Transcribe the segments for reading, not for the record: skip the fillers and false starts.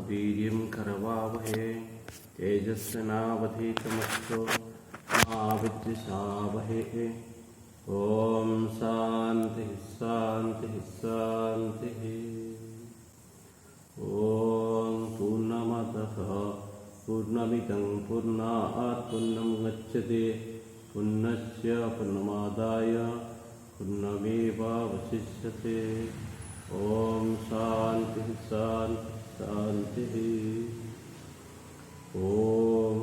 वीर्यं करवावहे तेजस्विनावधीतमस्तु मा विद्विषावहे। ओम शांति शांति शांति। ओम पूर्णमदः पूर्णमिदं पूर्णात् पूर्णमुदच्यते पूर्णस्य पूर्णमादाय पूर्णमेवावशिष्यते। ओम शांति शांति शांति। ओम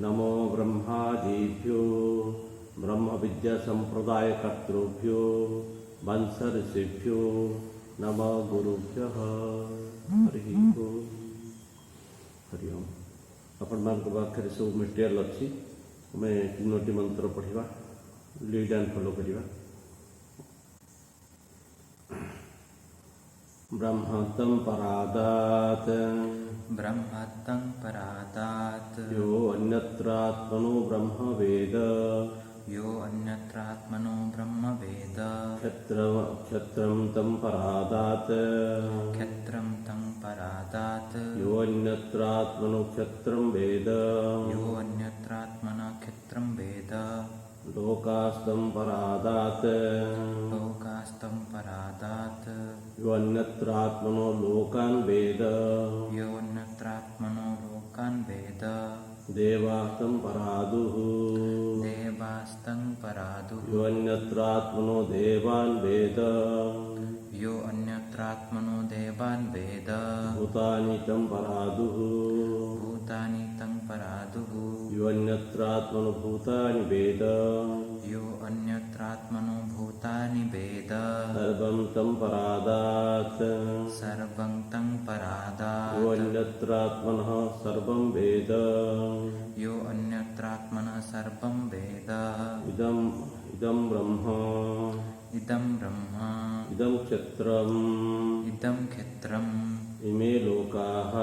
नमो ब्रह्मादिभ्यो ब्रह्म विद्या संप्रदाय कर्तृभ्यो वंश ऋषिभ्यो नमः गुरुभ्यः। हरि ओम हरि ओम। आपण मान पाखे सब मटेरियल अच्छी आम तीनोटी मंत्र पढ़ा लीड एंड फॉलो करिवा। ब्रह्मतं परादात् ब्रह्मतं परादात् यो अन्यत्रात्मनो ब्रह्म वेद यो अन्यत्रात्मनो ब्रह्म वेद क्षत्रं तं परादात् क्षत्रं तं परादात् यो अन्यत्रात्मनो क्षत्रं वेद यो अन्यत्रात्मना क्षत्रं वेद लोकास्तं परादात् लोकास्तं परादात् यो अन्यत्रात्मनो लोकान् वेद यो अन्यत्रात्मनो लोकान् वेद देवास्तं परादुः देवास्तं परादुः यो अन्यत्रात्मनो देवान् वेद यो अन्यत्रात्मनो देवान् वेद भूतानि तं परादुः भूतानि तं परादुः यो अन्यत्रात्मनो भूतानि वेद यो अन्यत्रात्मनो भूतानि वेद सर्वं तं परादात् सर्वं तं यो परादात् अन्यत्रात्मनः सर्वं वेद यो अन्यत्रात्मनः सर्वं वेद इदं ब्रह्म इदं ब्रह्म इदं क्षत्रम् इदं क्षेत्रम् इमे लोकाः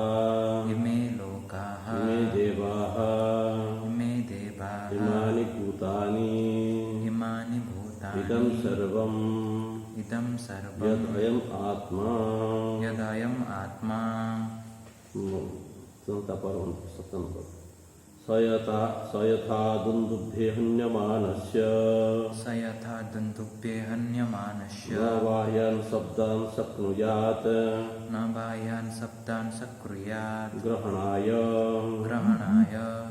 इमे लोकाः इमे देवाः इमे देवाः इमानि भूतानि इमानि इदं भूतानि सर्वम् इदं सर्वं यदयम् आत्मा यदयम् आत्मा स यथा दुन्दुभ्ये हन्यमानस्य स यथा दन्तुभ्ये हन्यमानस्य न बाह्यान् शब्दान् शक्नुयात् न बाह्यान् शब्दान् सक्रुयात् ग्रहणाय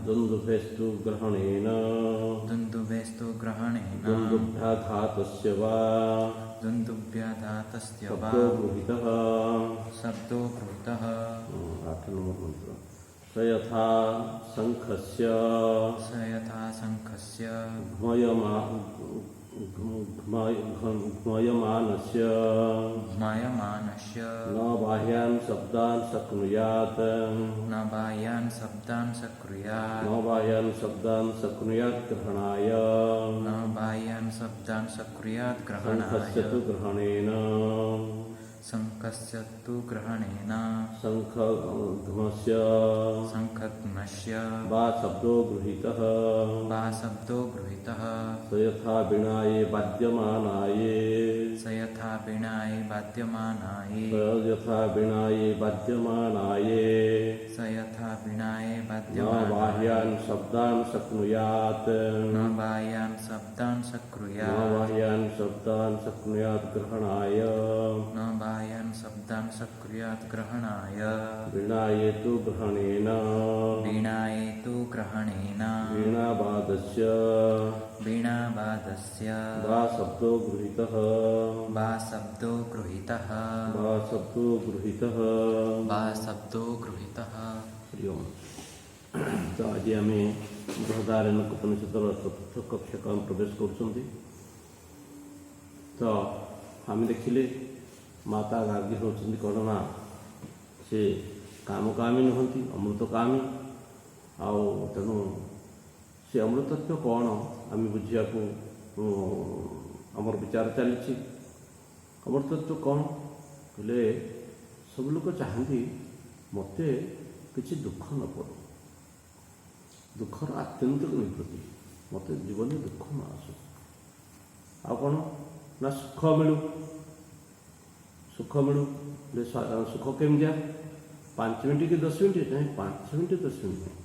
दुन्दुभेस्तु ग्रहणेन दुन्दुभेस्तु ग्रहणेन दुन्दुभ्याघातस्य वा दुन्दुभ्याघातस्य वा शब्दो गृहीतः। शब्दो गृहीतः। 8 नंबर मंत्र। स यथा शङ्खस्य स यथा शङ्खस्य घ्मयमानस्य घ्मयमानस्य न बाह्यान् शब्दान् शक्नुयात् न बाह्यान् शब्दान् सक्रुयात् न बाह्यान् शब्दान् शक्नुयात् ग्रहणाय न बाह्यान् शब्दान् सक्रुयात् शङ्खस्य ग्रहणाय तु ग्रहणेन शङ्खस्य तु ग्रहणेन शङ्खघ्मस्य शङ्खघ्नस्य वा शब्दो गृहीतः। वा शब्दो गृहीतः। स यथा वीणाये वाद्यमानाये स यथा वीणाय वाद्यमानाय स यथा वीणाये वाद्यमानाये स यथा वीणाय न वाद्यमानाय बाह्यान् शब्दान् शक्नुयात् न बाह्यान् शब्दान् न सक्रुयात् बाह्यान् शब्दान् शक्नुयात् ग्रहणाय न बाह्यान् शब्दान् सक्रुयात् ग्रहणाय वीणाये तु ग्रहणेन वीणाय तु ग्रहणेन वीणावादस्य वीणावादस्य वा शब्दो गृहीतः वा शब्दो गृहीतः वा शब्दो गृहीतः। वा शब्दो गृहीतः। हरि ओम। तो आज आम बृहदारण्यक उपनिषदर चतुर्थ कक्षक प्रवेश कर। तो आम देखिले माता गार्गी होती कौन ना से कामकामी नुहति अमृतकामी आउ तेणु से अमृतत्व कौन आम बुझा आमर विचार चली अमृतत्व कौन बोले सब लोग चाहती मत किसी दुख न पड़ो दुखर आत्यंतिक निवृत्ति मत जीवन में दुख न आसू आ कौन ना सुख मिलू सुख केमिया 5 मिनिट कि 10 मिनिट नहीं, 5 मिनिट 10 मिनिट नहीं,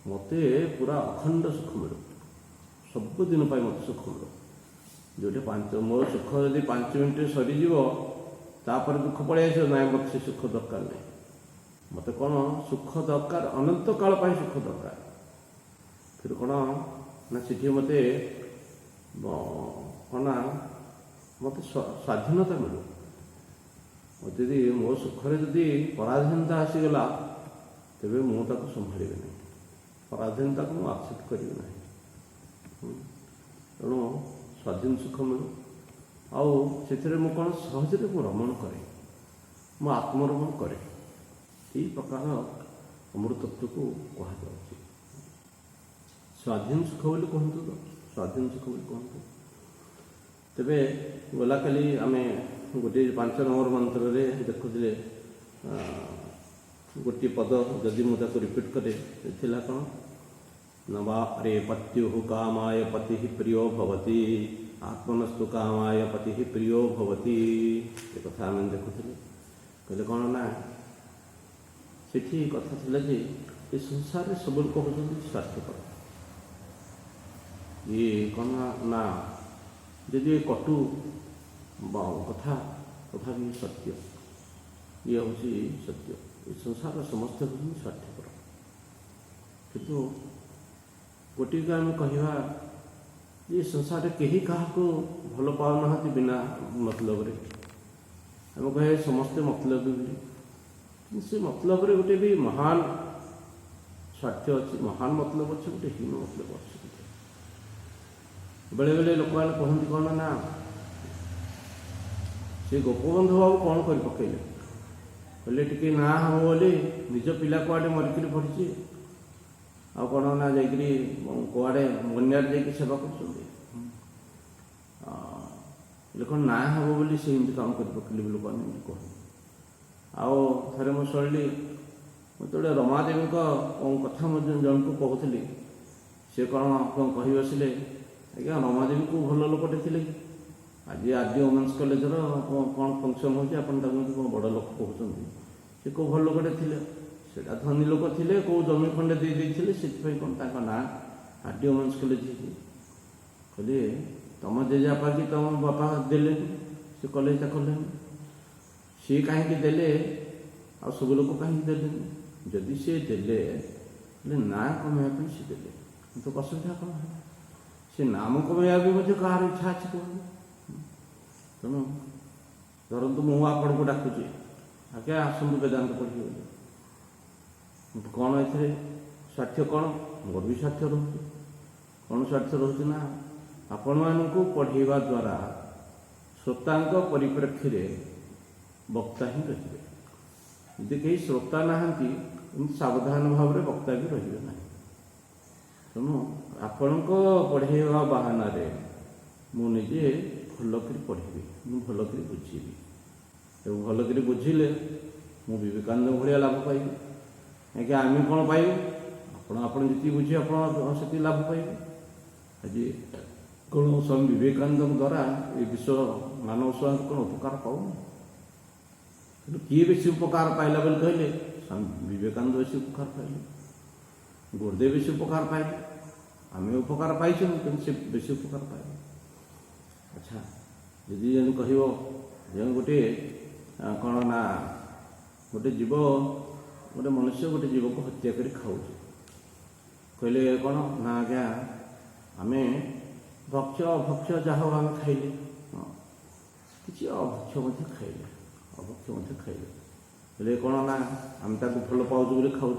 मते पूरा अखंड सुख मिलू, सबुदिन मत सुख मिलू। जो मो सुख जब 5 मिनिट सरीज तापर दुख पड़े आस ना, मत से सुख दरकार नहीं, मत कौन सुख दरकार अनंत काल पर सुख दरकार। फिर कौन ना सीठी मत कौन मत स्वाधीनता मिलू। यदि मो सुखरे जदि पराधीनता आसीगला तेरे मुझे संभाली नहीं, पराधीनता को मुझे आक्सेप्ट करी ना। तेणु स्वाधीन सुख मिलू आउ से कौन सहजरे मु रमण करे, मु आत्मरमण करे, यही प्रकार अमृतत्व को कहुच्छे। स्वाधीन सुख बोली कहतु तो, स्वाधीन सुख बोली कहतु। तेरे गला काली आम गोटे 5 नंबर मंत्र देखुले गोटे पद जदि मुझे रिपीट करे कौन नवा अरे पत्यु कामाय पति प्रियो भवति आत्मनस्तु कामाय पति प्रियो भवति। ये कथा आम देखुले कहले कौन ना सेठी कथा थिला जे ये संसार में सब लोग कहते स्वार्थपर। ये कौन ना यदि कटु कथा तथापि सत्य, ये हूँ सत्य। ये संसार समस्त हूँ स्वार्थपर, किंतु गोटे आम कह ये संसार कहीं क्या भल पाना बिना मतलब आम कहे समस्ते मतलब बोली, से मतलब गोटे भी महान स्वार्थ अच्छी, महान मतलब अच्छे, गोटे हीन मतलब अच्छे। बेले बेले लोक मैंने कहते कौन ना से गोपबंधु बाबू कौन कर पकेले कहले टी ना हम बोली निज पिला कुआडे मरिक पड़ी आ कौन ना जाकि कुआडे बन्यार जा सेवा कर ना हम बोली से काम कर पकेले लोक मैंने कह। आओ थे मुझे शुणिली जो रमादेवी कथा जन को कहूली सी कौन कह बसिले आज्ञा रमादेवी को भल लोकटे थे आज आदि वोमेन्स कॉलेजर कौन फंक्शन हो बड़ लोक कहते सी कौ भल लोकटे थे, सेटा धनी लोक थे, कौ जमी खंडे देते से कौन ना आदि वोमेन्स कॉलेज कहले तुम जेजापा कि तुम बापा देले से कॉलेजटा कले सी कहीं देले आ सब लोग कहीं देले जदि सी देले ना कमाया सी देले तो असुविधा कौन है, से नाम कमाया भी मुझे कहार इच्छा अच्छी कहूँ। तेणु धरतु मु आपन को डाकुची आज्ञा आसतु वेदांत पढ़ी कौन ए स्वार्थ कौन मोर भी स्वार्थ रोचे कौन स्वार्थ रोचे ना आपण मानू पढ़ेवा द्वारा श्रोता परिप्रेक्षी वक्ता ही रही। यदि कहीं श्रोता नहांती सावधान भाव में वक्ता भी रही ना। तेणु आपण पढ़ेवा बाहाना मुझे भलक पढ़ी भलक बुझी भलक बुझिले मु विवेकानंद भाया लाभ पाइबी। क्या आम कौन पाइबू आप जी बुझे आप लाभ पाइबे। आज कौन स्वामी विवेकानंद द्वारा ये विश्व मानव समाज कौन उपकार पाऊन किए बेसी उपकार पाइला बोले कहले स्वामी विवेकानंद बेसी उपकार पाइले, गुरुदेव बेसी उपकार पाइले, आम उपकार पाई से बेसी उपकार पाइले। अच्छा यदि जन कह गोटे कौन ना गोटे जीव गोटे मनुष्य गोटे जीव को हत्या कर खाऊ कहले कौन ना आज्ञा आम भक्ष अभक्ष जहाँ आम खाइले किसी अभक्ष खाइले अभक्ष खाइले बोले कौन ना आम ताक भल पाऊँ बोले खाऊ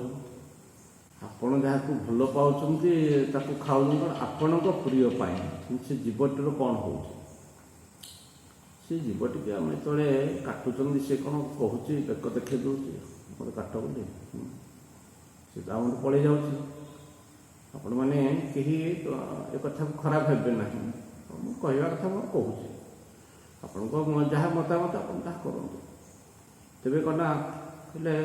आपण जहाँ को भल पाँच खाऊ आपण प्रिय पाए से जीवटर कौन हो से जीवटी के आम जो काटुंट सी कौन कहूँ बेक देखे दूसरी मत काट बोले सी तो आम पलि जाऊँ आपण मैंने कहीं एक कथा को खराब भावे ना कहवा कथा मैं कहूँ आपण जहाँ मतामत आप करूँ तेरे कना कहले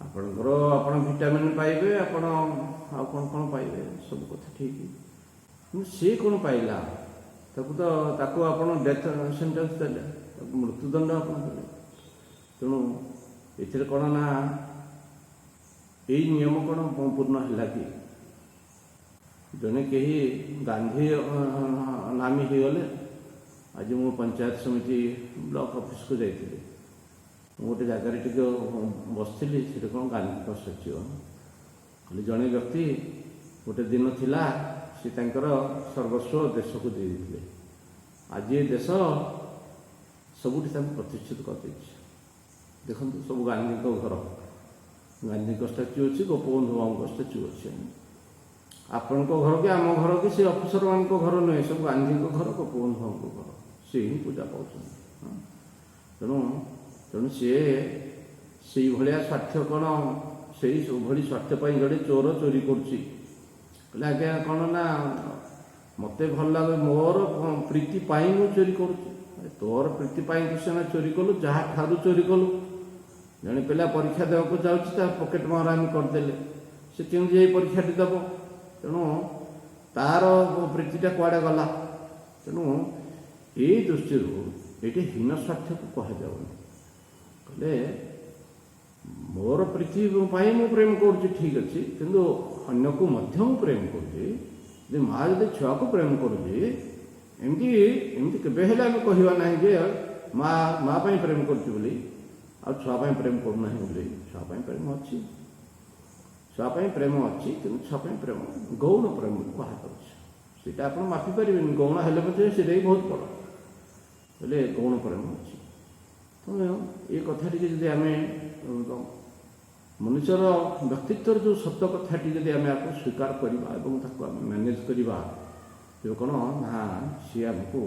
आपणकर आप भिटामिन पाइबे आपण आ कौन कौन पाइबे सब कथा ठीक सी कौन पाइला ताकू आप डेथ सेन्टेन्स देले मृत्युदंड आप तेणु ଏଥିରେ କ'ଣ ନା ଏଇ ନିୟମ କ'ଣ ପୂର୍ଣ୍ଣ ହେଲା କି? ଜଣେ କେହି ଗାନ୍ଧୀ ନାମୀ ହେଇଗଲେ। ଆଜି ମୁଁ ପଞ୍ଚାୟତ ସମିତି ବ୍ଲକ ଅଫିସକୁ ଯାଇଥିଲି। ମୁଁ ଗୋଟେ ଜାଗାରେ ଟିକେ ବସିଥିଲି, ସେଠି କ'ଣ ଗାନ୍ଧୀଙ୍କ ସଚିବ କହିଲେ ଜଣେ ବ୍ୟକ୍ତି ଗୋଟେ ଦିନ ଥିଲା, ସେ ତାଙ୍କର ସର୍ବସ୍ୱ ଦେଶକୁ ଦେଇଦେଇଥିଲେ। ଆଜି ଏ ଦେଶ ସବୁଠି ତାଙ୍କୁ ପ୍ରତିଷ୍ଠିତ କରିଦେଇଛି। ଦେଖନ୍ତୁ, ସବୁ ଗାନ୍ଧୀଙ୍କ ଘର, ଗାନ୍ଧୀଙ୍କ ଷ୍ଟାଚ୍ୟୁ ଅଛି, ଗୋପବନ୍ଧୁ ବାବୁଙ୍କ ଷ୍ଟାଚ୍ୟୁ ଅଛି। ଆପଣଙ୍କ ଘର କି ଆମ ଘର କି ସେ ଅଫିସରମାନଙ୍କ ଘର ନୁହେଁ, ସବୁ ଗାନ୍ଧୀଙ୍କ ଘର, ଗୋପବନ୍ଧୁ ବାବୁଙ୍କ ଘର, ସେ ହିଁ ପୂଜା ପାଉଛନ୍ତି। ତେଣୁ ସିଏ ସେଇଭଳିଆ ସ୍ୱାର୍ଥ କ'ଣ, ସେଇଭଳି ସ୍ୱାର୍ଥ ପାଇଁ ଜଣେ ଚୋର ଚୋରି କରୁଛି। କହିଲେ ଆଜ୍ଞା କ'ଣ ନା ମୋତେ ଭଲ ଲାଗେ, ମୋର ପ୍ରୀତି ପାଇଁ ମୁଁ ଚୋରି କରୁଛି। ତୋର ପ୍ରୀତି ପାଇଁ ତୁ ସିନା ଚୋରି କଲୁ, ଯାହା ଠାରୁ ଚୋରି କଲୁ। ଜଣେ ପିଲା ପରୀକ୍ଷା ଦେବାକୁ ଯାଉଛି, ତା ପକେଟ ମାରାମି କରିଦେଲେ, ସେ କେମିତି ଯାଇ ପରୀକ୍ଷାଟି ଦେବ? ତେଣୁ ତାର ପ୍ରୀତିଟା କୁଆଡ଼େ ଗଲା? ତେଣୁ ଏଇ ଦୃଷ୍ଟିରୁ ଏଇଠି ହୀନ ସ୍ୱାର୍ଥକୁ କୁହାଯାଉନି। କହିଲେ ମୋର ପ୍ରୀତି ପାଇଁ ମୁଁ ପ୍ରେମ କରୁଛି, ଠିକ୍ ଅଛି, କିନ୍ତୁ ଅନ୍ୟକୁ ମଧ୍ୟ ମୁଁ ପ୍ରେମ କରୁଛି। ଯେ ମା ଯଦି ଛୁଆକୁ ପ୍ରେମ କରୁଛି, ଏମିତି କେବେ ହେଲେ ଆମେ କହିବା ନାହିଁ ଯେ ମା ପାଇଁ ପ୍ରେମ କରୁଛି ବୋଲି ଆଉ ଛୁଆ ପାଇଁ ପ୍ରେମ କରୁନାହିଁ ବୋଲି। ଛୁଆ ପାଇଁ ପ୍ରେମ ଅଛି, ଛୁଆ ପାଇଁ ପ୍ରେମ ଅଛି, କିନ୍ତୁ ଛୁଆ ପାଇଁ ପ୍ରେମ ଗୌଣ ପ୍ରେମ ବୋଲି କୁହାଯାଉଛି। ସେଇଟା ଆପଣ ମାପି ପାରିବେନି, ଗୌଣ ହେଲେ ମଧ୍ୟ ସେଇଟା ବି ବହୁତ ବଡ଼। ହେଲେ ଗୌଣ ପ୍ରେମ ଅଛି। ତେଣୁ ଏ କଥାଟିକି ଯଦି ଆମେ ମନୁଷ୍ୟର ବ୍ୟକ୍ତିତ୍ୱର ଯେଉଁ ସତ କଥାଟି ଯଦି ଆମେ ଆକୁ ସ୍ୱୀକାର କରିବା ଏବଂ ତାକୁ ଆମେ ମ୍ୟାନେଜ୍ କରିବା, ତେବେ କ'ଣ ନା ସିଏ ଆମକୁ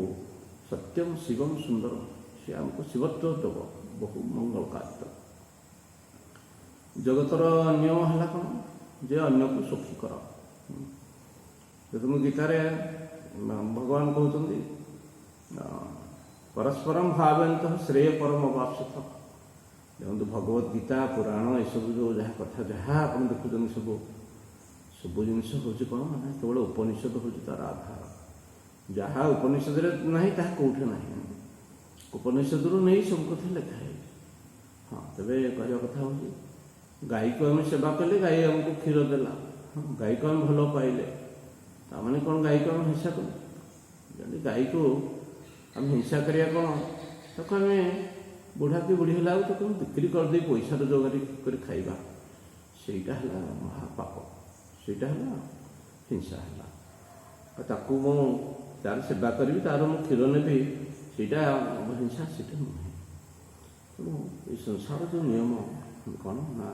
ସତ୍ୟମ ଶିବମ ସୁନ୍ଦର, ସିଏ ଆମକୁ ଶିବତ୍ୱ ଦେବ, ବହୁ ମଙ୍ଗଳକାରିତ। ଜଗତର ନିୟମ ହେଲା କ'ଣ ଯେ ଅନ୍ୟକୁ ସୁଖୀ କର। ଦେଖନ୍ତୁ ଗୀତାରେ ଭଗବାନ କହୁଛନ୍ତି ପରସ୍ପରମ ଭାବୟନ୍ତଃ ଶ୍ରେୟ ପରମ ବାପ୍ସୁଥ। ଦେଖନ୍ତୁ ଭଗବତ ଗୀତା, ପୁରାଣ ଏସବୁ ଯେଉଁ ଯାହା କଥା ଯାହା ଆପଣ ଦେଖୁଛନ୍ତି, ସବୁ ଜିନିଷ ହେଉଛି କ'ଣ ନା କେବଳ ଉପନିଷଦ ହେଉଛି ତା'ର ଆଧାର। ଯାହା ଉପନିଷଦରେ ନାହିଁ ତାହା କେଉଁଠି ନାହିଁ। ଉପନିଷଦରୁ ନେଇ ସବୁ କଥା ଲେଖା ହେଇଛି। ହଁ, ତେବେ କହିବା କଥା ହେଉଛି ଗାଈକୁ ଆମେ ସେବା କଲେ, ଗାଈ ଆମକୁ କ୍ଷୀର ଦେଲା। ଗାଈକୁ ଆମେ ଭଲ ପାଇଲେ, ତାମାନେ କ'ଣ ଗାଈକୁ ଆମେ ହିଂସା କଲେ? ଯଦି ଗାଈକୁ ଆମେ ହିଂସା କରିବା କ'ଣ, ତାକୁ ଆମେ ବୁଢ଼ା କି ବୁଢ଼ୀ ହେଲା ତାକୁ ବିକ୍ରି କରିଦେଇ ପଇସା ରୋଜଗାର କରି ଖାଇବା, ସେଇଟା ହେଲା ମହାପାପ, ସେଇଟା ହେଲା ହିଂସା ହେଲା। ତାକୁ ମୁଁ ତାର ସେବା କରିବି, ତାର ମୁଁ କ୍ଷୀର ନେବି, ସେଇଟା ହିଂସା, ସେଇଟା ନୁହେଁ। ତେଣୁ ଏଇ ସଂସାର ଯେଉଁ ନିୟମ କ'ଣ ନା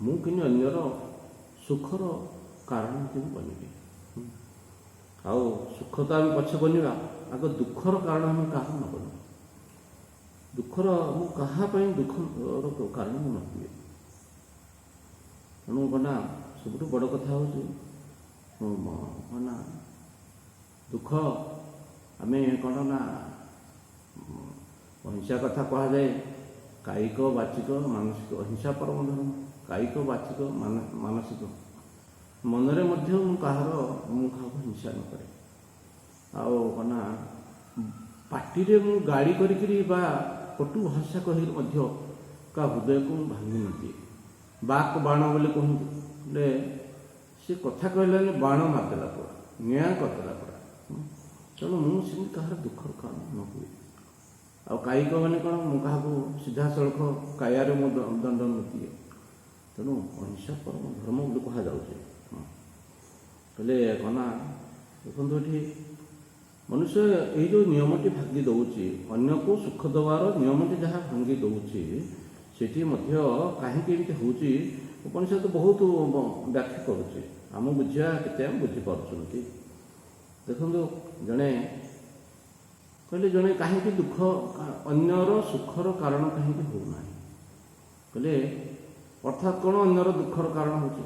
ମୁଁ କିନ୍ତୁ ଅନ୍ୟର ସୁଖର କାରଣ କିନ୍ତୁ ବନିବି। ଆଉ ସୁଖ ତ ଆମେ ପଛେ ବନିବା, ଆଗ ଦୁଃଖର କାରଣ ଆମେ କାହାର ନ ବନିବା। ଦୁଃଖର ମୁଁ କାହା ପାଇଁ ଦୁଃଖର କାରଣ ମୁଁ ନ ହୁଏ। ତେଣୁ କ'ଣ ସବୁଠୁ ବଡ଼ କଥା ହେଉଛି କ'ଣ ଦୁଃଖ ଆମେ କ'ଣ ନା ଅହିଂସା କଥା କୁହାଯାଏ, କାୟିକ ବାଚିକ ମାନସିକ। ଅହିଂସା ପରମ ଧର୍ମ, କାୟିକ ବାଚିକ ମାନସିକ। ମନରେ ମଧ୍ୟ ମୁଁ କାହାକୁ ହିଂସା ନ କରେ। ଆଉ କ'ଣ ପାଟିରେ ମୁଁ ଗାଳି କରିକିରି ବା କଟୁ ଭାଷା କହିକି ମଧ୍ୟ କାହା ହୃଦୟକୁ ମୁଁ ଭାଙ୍ଗି ନଦିଏ। ବାକ୍ ବାଣ ବୋଲି କୁହନ୍ତି, ହେଲେ ସେ କଥା କହିଲା ବାଣ ମାରିଦେଲା ପରା, ନିଆଁ କରିଦେଲା ପରା। ତେଣୁ ମୁଁ ସେମିତି କାହାର ଦୁଃଖର କାରଣ ନ ହୁଏ। ଆଉ କାୟିକ ମାନେ କ'ଣ, ମୁଁ କାହାକୁ ସିଧାସଳଖ କାୟାରେ ମୁଁ ଦଣ୍ଡ ନଦିଏ। ତେଣୁ ଅହିଂସା ପରମ ଧର୍ମ ବୋଲି କୁହାଯାଉଛି। ହେଲେ କ'ଣ ଦେଖନ୍ତୁ ଏଠି ମନୁଷ୍ୟ ଏଇ ଯେଉଁ ନିୟମଟି ଭାଙ୍ଗି ଦେଉଛି, ଅନ୍ୟକୁ ସୁଖ ଦେବାର ନିୟମଟି ଯାହା ଭାଙ୍ଗି ଦେଉଛି, ସେଠି ମଧ୍ୟ କାହିଁକି ଏମିତି ହେଉଛି ଉପନିଷଦ ବହୁତ ବ୍ୟାଖ୍ୟା କରୁଛି। ଆମ ବୁଝିବା କେତେ ଆମେ ବୁଝିପାରୁଛନ୍ତି। ଦେଖନ୍ତୁ ଜଣେ କାହିଁକି ଦୁଃଖ, ଅନ୍ୟର ସୁଖର କାରଣ କାହିଁକି ହେଉନାହିଁ କହିଲେ, ଅର୍ଥାତ୍ କ'ଣ ଅନ୍ୟର ଦୁଃଖର କାରଣ ହେଉଛି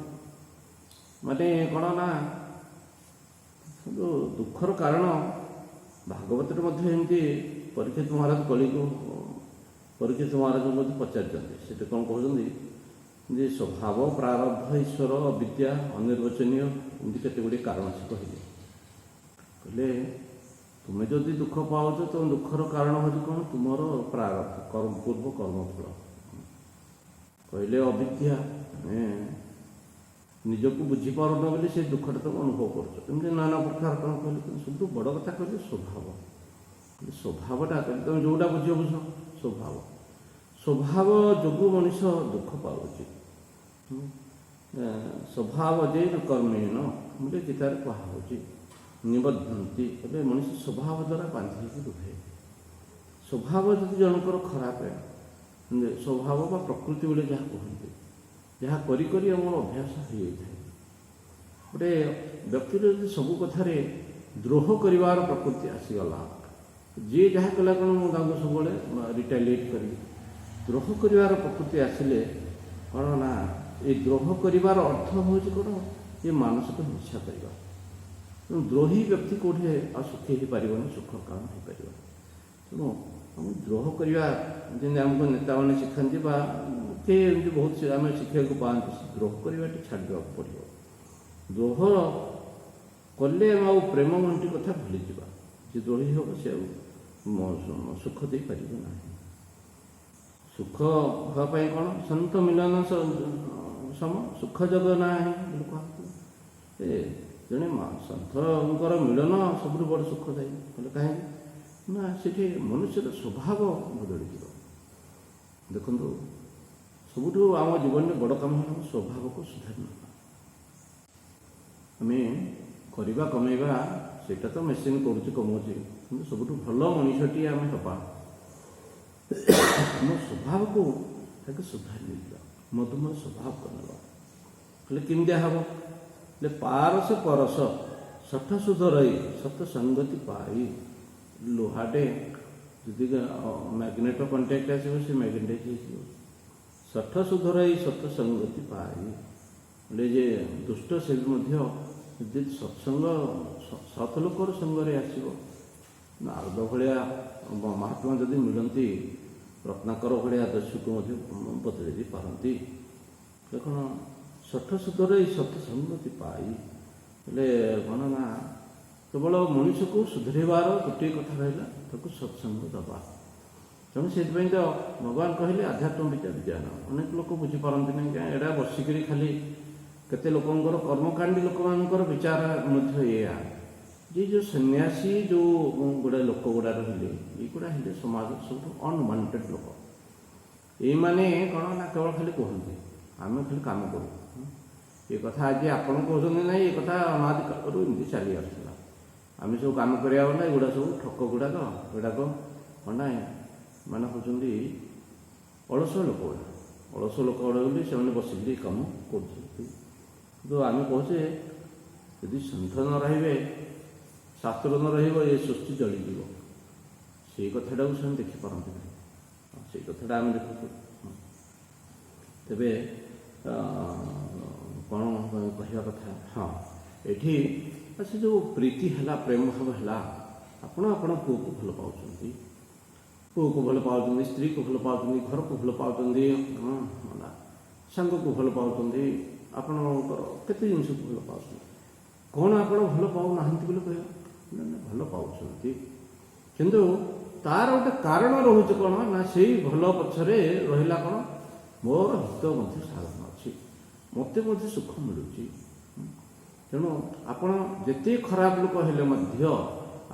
ମାନେ କ'ଣ ନା ଦୁଃଖର କାରଣ ଭାଗବତରେ ମଧ୍ୟ ଏମିତି ପରୀକ୍ଷିତ ମହାରାଜ କଳିକୁ ପରୀକ୍ଷିତ ମହାରାଜଙ୍କୁ ମଧ୍ୟ ପଚାରିଛନ୍ତି। ସେଠି କ'ଣ କହୁଛନ୍ତି ଯେ ସ୍ୱଭାବ, ପ୍ରାରବ୍ଧ, ଈଶ୍ୱର, ଅବିଦ୍ୟା, ଅନିର୍ବାଚନୀୟ, ଏମିତି କେତେ ଗୁଡ଼ିଏ କାରଣ ସେ କହିଲେ ତୁମେ ଯଦି ଦୁଃଖ ପାଉଛ, ତୁମ ଦୁଃଖର କାରଣ ହେଉଛି କ'ଣ? ତୁମର ପ୍ରାରବ୍ଧ, ପୂର୍ବ କର୍ମଫଳ। କହିଲେ ଅବିଦ୍ୟା, ଆମେ ନିଜକୁ ବୁଝିପାରୁନ ବୋଲି ସେ ଦୁଃଖଟା ତମେ ଅନୁଭବ କରୁଛ। ଏମିତି ନାନା ପ୍ରକାର କ'ଣ କହିଲେ, ସବୁଠୁ ବଡ଼ କଥା କହିଲେ ସ୍ୱଭାବ। ସ୍ୱଭାବଟା କହିଲେ ତମେ ଯେଉଁଟା ବୁଝିବ ବୁଝ, ସ୍ୱଭାବ। ସ୍ୱଭାବ ଯୋଗୁଁ ମଣିଷ ଦୁଃଖ ପାଉଛି। ସ୍ୱଭାବ ଯେ କର୍ମେଣ ବୋଲି ଗୀତାରେ କୁହାହେଉଛି, ନିବଦ୍ଧନ୍ତି। ଏବେ ମଣିଷ ସ୍ୱଭାବ ଦ୍ୱାରା ବାନ୍ଧି ହେଇକି ରୁହେ। ସ୍ୱଭାବ ଯଦି ଜଣଙ୍କର ଖରାପ, ସ୍ୱଭାବ ବା ପ୍ରକୃତି ବୋଲି ଯାହା କୁହନ୍ତି, ଯାହା କରି କରି ଆମର ଅଭ୍ୟାସ ହୋଇଯାଇଥାଏ। ଗୋଟେ ବ୍ୟକ୍ତିର ଯଦି ସବୁ କଥାରେ ଦ୍ରୋହ କରିବାର ପ୍ରକୃତି ଆସିଗଲା, ଯିଏ ଯାହା କଲା କ'ଣ ମୁଁ ତାଙ୍କୁ ସବୁବେଳେ ରିଟାଲିଏଟ୍ କରିବି, ଦ୍ରୋହ କରିବାର ପ୍ରକୃତି ଆସିଲେ କ'ଣ ନା, ଏ ଦ୍ରୋହ କରିବାର ଅର୍ଥ ହେଉଛି କ'ଣ, ଯେ ମାନସିକ ହିଂସା କରିବା। ତେଣୁ ଦ୍ରୋହୀ ବ୍ୟକ୍ତି କେଉଁଠି ଆଉ ସୁଖୀ ହେଇପାରିବନି, ସୁଖ କାରଣ ହେଇପାରିବନି। ତେଣୁ ଆମେ ଦ୍ରୋହ କରିବା, ଯେମିତି ଆମକୁ ନେତାମାନେ ଶିଖାନ୍ତି ବା କିଏ ଏମିତି ବହୁତ ଆମେ ଶିଖିବାକୁ ପାଆନ୍ତି, ଦ୍ରୋହ କରିବାଟି ଛାଡ଼ିଦେବାକୁ ପଡ଼ିବ। ଦ୍ରୋହ କଲେ ଆମେ ଆଉ ପ୍ରେମ ମଣ୍ଟି କଥା ଭୁଲିଯିବା। ଯେ ଦ୍ରୋହୀ ହେବ ସେ ଆଉ ସୁଖ ଦେଇପାରିବ ନାହିଁ। ସୁଖ ହେବା ପାଇଁ କ'ଣ, ସନ୍ତ ମିଳନ ସମ ସୁଖ ଯୋଗ ନାହିଁ ବୋଲି କୁହାଯାଏ। ଜଣେ ସନ୍ଥଙ୍କର ମିଳନ ସବୁଠୁ ବଡ଼ ସୁଖଦାୟୀ। କହିଲେ କାହିଁକି ନା, ସେଠି ମନୁଷ୍ୟର ସ୍ୱଭାବ ବଦଳିଯିବ। ଦେଖନ୍ତୁ, ସବୁଠୁ ଆମ ଜୀବନରେ ବଡ଼ କାମ ହେଲା ସ୍ୱଭାବକୁ ସୁଧାରି ନେବା। ଆମେ କରିବା କମେଇବା ସେଇଟା ତ ମେସିନ୍ କରୁଛି, କମାଉଛି, କିନ୍ତୁ ସବୁଠୁ ଭଲ ମଣିଷଟିଏ ଆମେ ହେବା ଆମ ସ୍ୱଭାବକୁ ତାକୁ ସୁଧାରି ନେଇଯିବା, ମଧୁମୟ ସ୍ୱଭାବ କରିନେବା। ହେଲେ କେମିତିଆ ହେବ, ହେଲେ ପାରସ ପରସ ଷଠ ସୁଧ ରହି ସତ ସଙ୍ଗତି ପାଇ। ଲୁହାଟେ ଯଦି ମ୍ୟାଗ୍ନେଟ କଣ୍ଟାକ୍ଟ ଆସିବ, ସେ ମ୍ୟାଗ୍ନେଟାଇଜ୍ ହେଇଯିବ। ଷଠ ସୁଧ ରହି ସତ ସଙ୍ଗତି ପାଇ, ବୋଲେ ଯେ ଦୁଷ୍ଟ ସେ ମଧ୍ୟ ଯଦି ସତ୍ସଙ୍ଗ ସତ ଲୋକର ସଙ୍ଗରେ ଆସିବ, ନାରଦ ଭଳିଆ ମହାତ୍ମା ଯଦି ମିଳନ୍ତି, ରତ୍ନାକର ଭଳିଆ ଆଦର୍ଶକୁ ମଧ୍ୟ ବଦଳେଇ ଦେଇପାରନ୍ତି। କ'ଣ ଷଠ ସୁଧରେ ସତ ସଙ୍ଗତି ପାଇ, ହେଲେ କ'ଣ ନା, କେବଳ ମଣିଷକୁ ସୁଧରେଇବାର ଗୋଟିଏ କଥା ରହିଲା, ତାକୁ ସତ୍ସଙ୍ଗ ଦେବା। ତେଣୁ ସେଥିପାଇଁ ତ ଭଗବାନ କହିଲେ ଆଧ୍ୟାତ୍ମ ବିଜ୍ଞାନ। ଅନେକ ଲୋକ ବୁଝିପାରନ୍ତି ନାହିଁ, ଏଇଟା ବସିକରି ଖାଲି କେତେ ଲୋକଙ୍କର କର୍ମକାଣ୍ଡୀ ଲୋକମାନଙ୍କର ବିଚାର ମଧ୍ୟ ଏଇଆ ଯେ ଯେଉଁ ସନ୍ନ୍ୟାସୀ ଯେଉଁ ଗୁଡ଼ାଏ ଲୋକ ଗୁଡ଼ା ରହିଲେ, ଏଇଗୁଡ଼ା ହେଲେ ସମାଜର ସବୁଠୁ ଅନୱାଣ୍ଟେଡ୍ ଲୋକ। ଏଇମାନେ କ'ଣ ନା, କେବଳ ଖାଲି କୁହନ୍ତି ଆମେ ଖାଲି କାମ କରୁ। ଏ କଥା ଆଜି ଆପଣ କହୁଛନ୍ତି ନାହିଁ, ଏ କଥା ଅନାଦି କାଳରୁ ଏମିତି ଚାଲି ଆସୁଥିଲା। ଆମେ ସବୁ କାମ କରିବା ଗଲେ ଏଗୁଡ଼ା ସବୁ ଠକ ଗୁଡ଼ାକ, ଏଗୁଡ଼ାକ କ'ଣ ନା, ମାନେ ହେଉଛନ୍ତି ଅଳସୁଆ ଲୋକ ଗୁଡ଼ା। ଅଳସୁଆ ଲୋକ ଗୁଡ଼ା ବୋଲି ସେମାନେ ବସିକିରି କାମ କରୁଛନ୍ତି। କିନ୍ତୁ ଆମେ କହୁଛେ ଯଦି ସନ୍ଥ ନ ରହିବେ, ଶାସ୍ତ୍ର ନ ରହିବ, ଏ ସୃଷ୍ଟି ଜଳିଯିବ। ସେଇ କଥାଟାକୁ ସେମାନେ ଦେଖିପାରନ୍ତି ନାହିଁ। ସେଇ କଥାଟା ଆମେ ଦେଖୁଛୁ। ତେବେ କ'ଣ କହିବା କଥା, ହଁ, ଏଠି ସେ ଯେଉଁ ପ୍ରୀତି ହେଲା, ପ୍ରେମ ଭାବ ହେଲା, ଆପଣ ପୁଅକୁ ଭଲ ପାଉଛନ୍ତି, ପୁଅକୁ ଭଲ ପାଉଛନ୍ତି, ସ୍ତ୍ରୀକୁ ଭଲ ପାଉଛନ୍ତି, ଘରକୁ ଭଲ ପାଉଛନ୍ତି, ସାଙ୍ଗକୁ ଭଲ ପାଉଛନ୍ତି, ଆପଣଙ୍କର କେତେ ଜିନିଷକୁ ଭଲ ପାଉଛନ୍ତି। କ'ଣ ଆପଣ ଭଲ ପାଉନାହାନ୍ତି ବୋଲି କହିବା, ଭଲ ପାଉଛନ୍ତି, କିନ୍ତୁ ତାର ଗୋଟେ କାରଣ ରହୁଛି କ'ଣ ନା, ସେଇ ଭଲ ପଛରେ ରହିଲା କ'ଣ, ମୋର ହିତ ମଧ୍ୟ ସାଧନ ଅଛି, ମୋତେ ମଧ୍ୟ ସୁଖ ମିଳୁଛି। ତେଣୁ ଆପଣ ଯେତେ ଖରାପ ଲୋକ ହେଲେ ମଧ୍ୟ